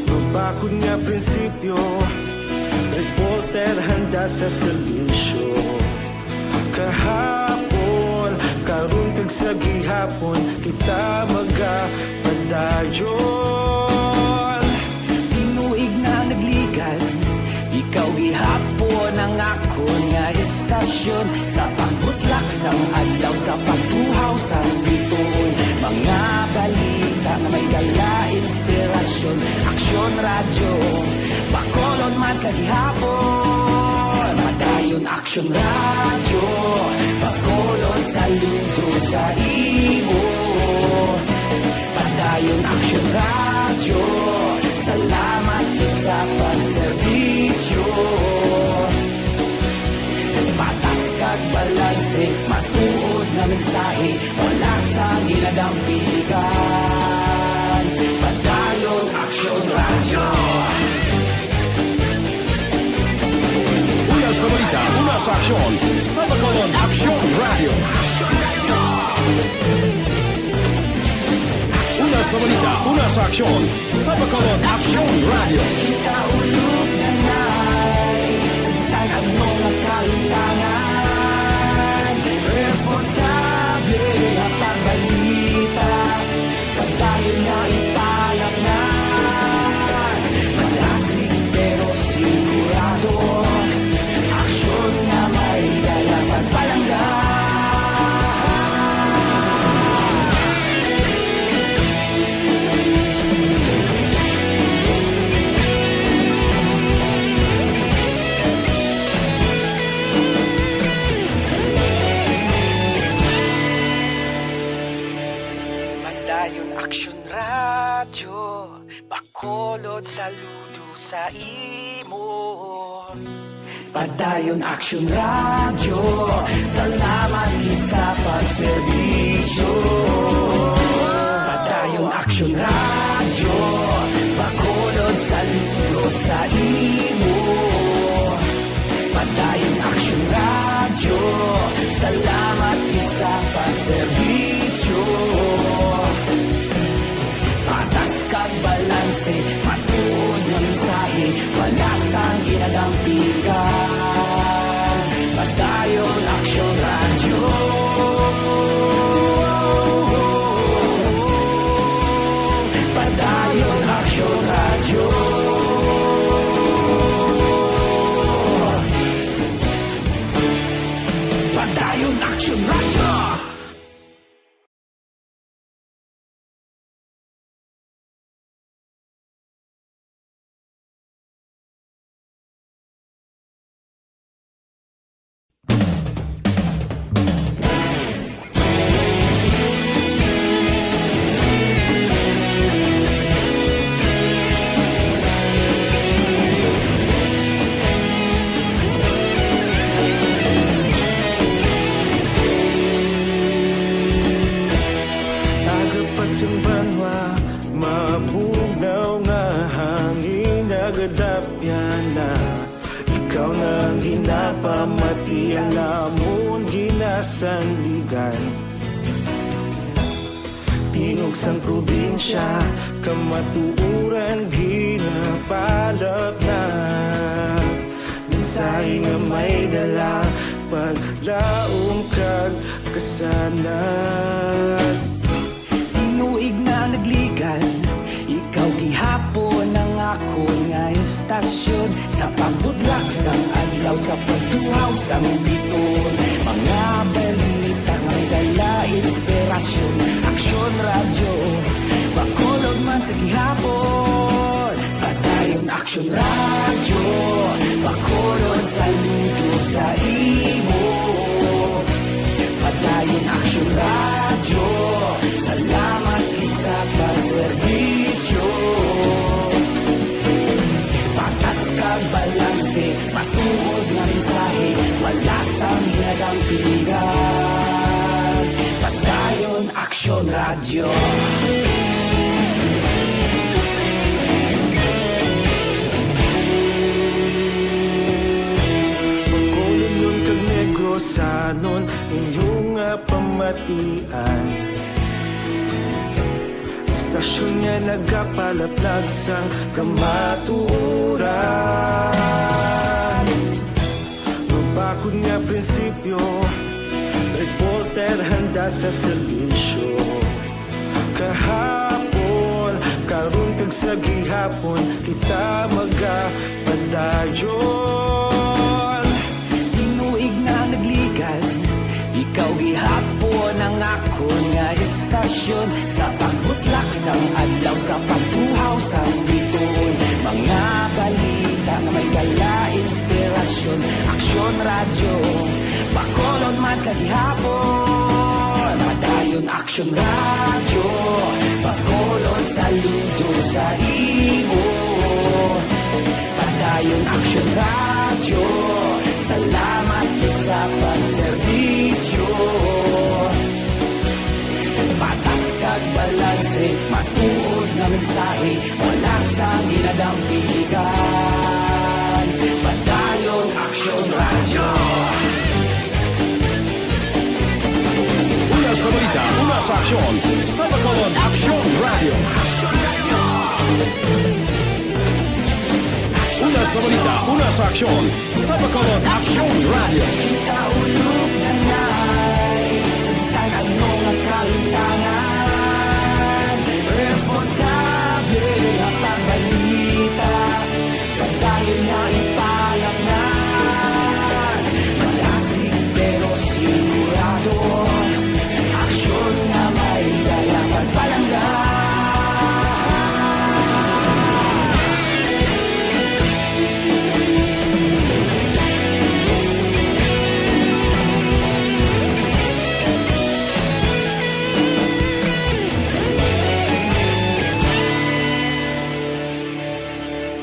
Mabakod nga prinsipyo reporter handa sa serbisyo kahapon karon kag sa gihapon kita magapadayon tinuig na nagligan ikaw gihapon ang ako nga istasyon sa pagbutlak sang adlaw sa pagtuhaw sang biton mga balita na may dala inspirasyon aksyon radyo bakolon man sa gihapon padayon aksyon radyo bakolon saludo sa imo padayon aksyon radyo salamat sa pagserbisyo patas kag balanse matuod na mensahe wala sa ginadang piligan padayon aksyon radyo Una sa balita, una sa aksyon, sa Bacolod Aksyon Radio. Una sa balita, una sa aksyon, sa Bacolod Aksyon Radio. kita ulog na na'y sinsan ang mga kahintangan responsable ang pagbalita pagdayon na italak na malasig pero sigurado aksyon na may dala pagpalanggan Padayon aksyon radyo bakolod saludo sa imo padayon aksyon radyo salamat gid sa pagserbisyo padayon aksyon radyo bakolod saludo sa imo padayon aksyon radyo salamat gid sa pagserbisyo patas kag balanse matuod nga mensahe wala sang ginadampigan padayon aksyon radyo padayon aksyon radyo padayon aksyon radyo ikaw nang ginapamati, alamon ginasandigan. Tingog sang probinsya, kamatuuran ginapalap na. Minsay nga may dala, paglaom kag kasanat. Tinuig na nagligan, ikaw gihapon ang ako nga istasyon. Sa pagbudlak sang adlaw, sa pagtuhaw sang biton, mga balita may dala inspirasyon. Aksyon radyo, bakulog man sa gihapon. Padayon Aksyon radyo, bakulog sa luto sa imo. Padayon Aksyon radyo, salamat sa pagserbisyo. Patas kag balanse, matuod na mensahe, wala sang hinadang pilihan. Padayon Aksyon radyo. Bakulong yun kag Negrosanon, inyong pamatian. Stasyon niya nagapalaplag sang kamaturan. Mabakod nga prinsipyo, reporter handa sa serbisyo. Kahapon, karon kag sa gihapon, kita magapadayon. Tinuig na nagligan, ikaw gihapon ang ako nga istasyon. Sa pagbutlak sang adlaw, sa pagtuhaw sang biton, mga balita na may dala inspirasyon. Aksyon radyo, bakolon man sa gihapon. Padayon Aksyon radyo, bakolon saludo sa imo. Padayon Aksyon radyo, salamat sa pagserbisyo. Patas kag balanse, matuod na mensahe, wala sang ginadampigan. Padayon Aksyon radyo. Una sa balita, una sa aksyon, sa Bacolod Aksyon Radio. Una sa balita, una sa aksyon, sa Bacolod Aksyon Radio. Kita ulog na nai, sagsang ano nga kalintangan. Responsable ang pagbalita, pagdayon na ipalaknan. Malasig pero sigurado, aksyon na may dala pagpalanggan.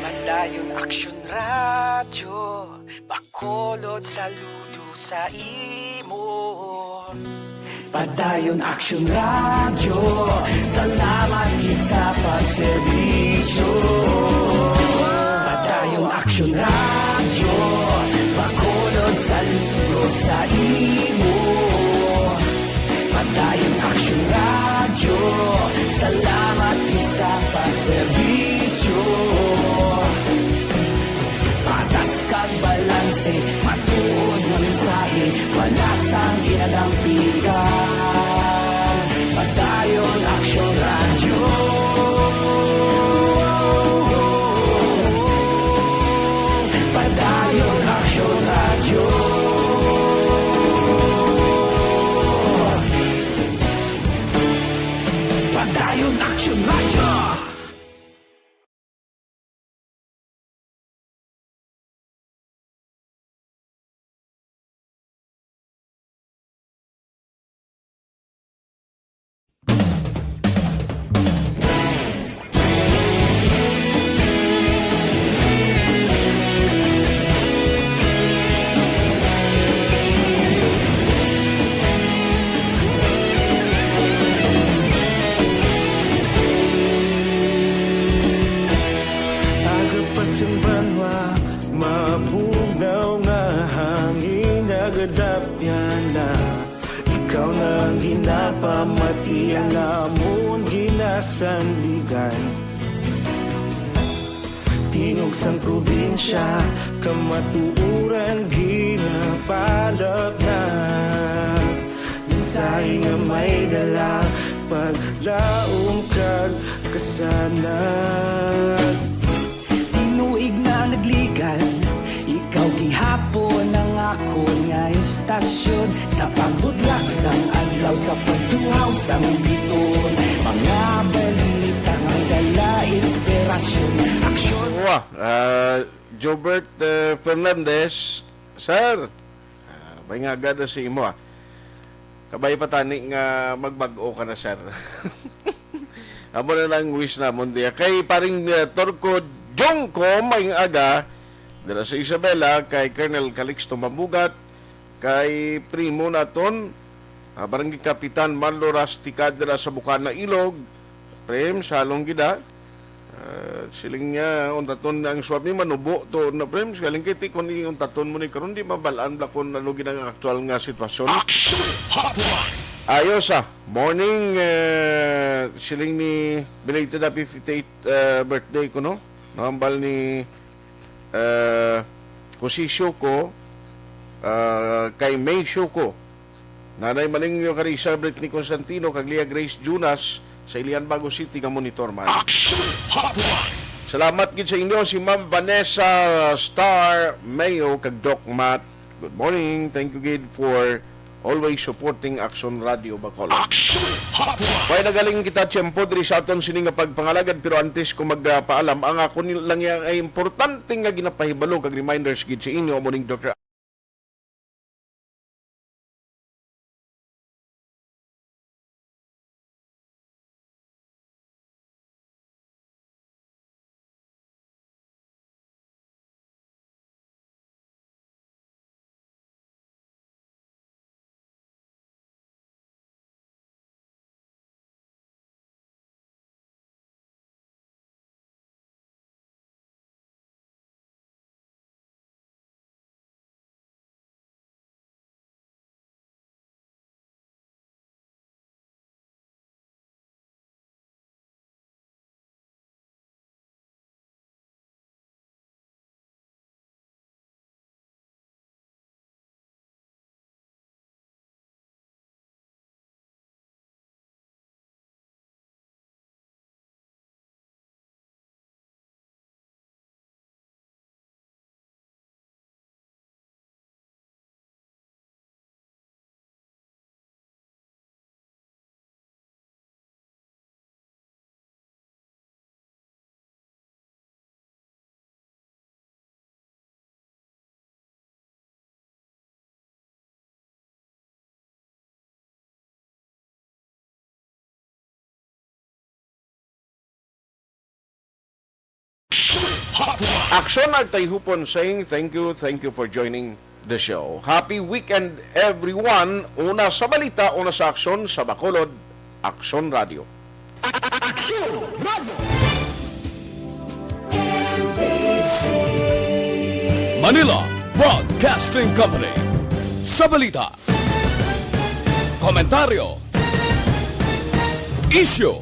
Padayon Aksyon radyo, bakolod saludo sa imo. Padayon Aksyon radyo, salamat gid sa pagserbisyo. Padayon Aksyon radyo, bakolod saludo sa imo. Padayon Aksyon radyo, salamat gid sa pagserbisyo. Patas kag balanse, matuod na mensahe, wala sang ginadampigan. Padayon Aksyon radyo. Padayon Aksyon pamati ang amon ginasandigan. Tingog sang probinsya, kamatuuran ginapalap na. Minsay nga may dala, paglaom kag kasanag. Tinuig na nagligan, ikaw gihapon ang ako nga istasyon. Sa pagbudlak sang adlaw, sa pagduhaw sang biton. Mga balita nga dala inspirasyon, aksyon. Jobert Fernandez, Sir, may nga gada si imo kabay patani nga magbag-o ka na, sir. Amo na lang wish na mo diya. Kay paring Torco Jongko may aga dala sa Isabela, kay Colonel Calixto Mambugat, kay Primo naton, Barangay Kapitan Marlo Rastica dala sa Bukana Ilog, Prem, salong gida. Siling niya, untaton ang swab ni manubo to na Prem, siling kiti kung untaton mo ni karon di mabalaan blakon na lugin ang aktual nga sitwasyon. Ayos morning, siling ni belated happy 58th birthday ko, no? Nakambal ni Kusi Shoko, kay May Shoko, Nanay Malingyo Carissa, Britney Constantino, Kaglia Grace Junas, sa Ilian Bago City nga monitor man. Salamat gid sa inyo si Ma'am Vanessa Star Mayo kag Doc Matt. Good morning. Thank you gid for always supporting Aksyon Radio Bacolod. Kaya nagaling kita tiyempo diri sa aton sini nga pagpangalagad, pero antes ko magpaalam, ang ako lang yang ay importante nga ginapahibalo kag reminders gid sa inyo morning Dr. Aksyon at Tayhopon saying thank you for joining the show. Happy weekend everyone. Una sa balita, una sa aksyon sa Bacolod, Aksyon Radio. Aksyon Radio! Manila Broadcasting Company. Sa balita, komentaryo, issue,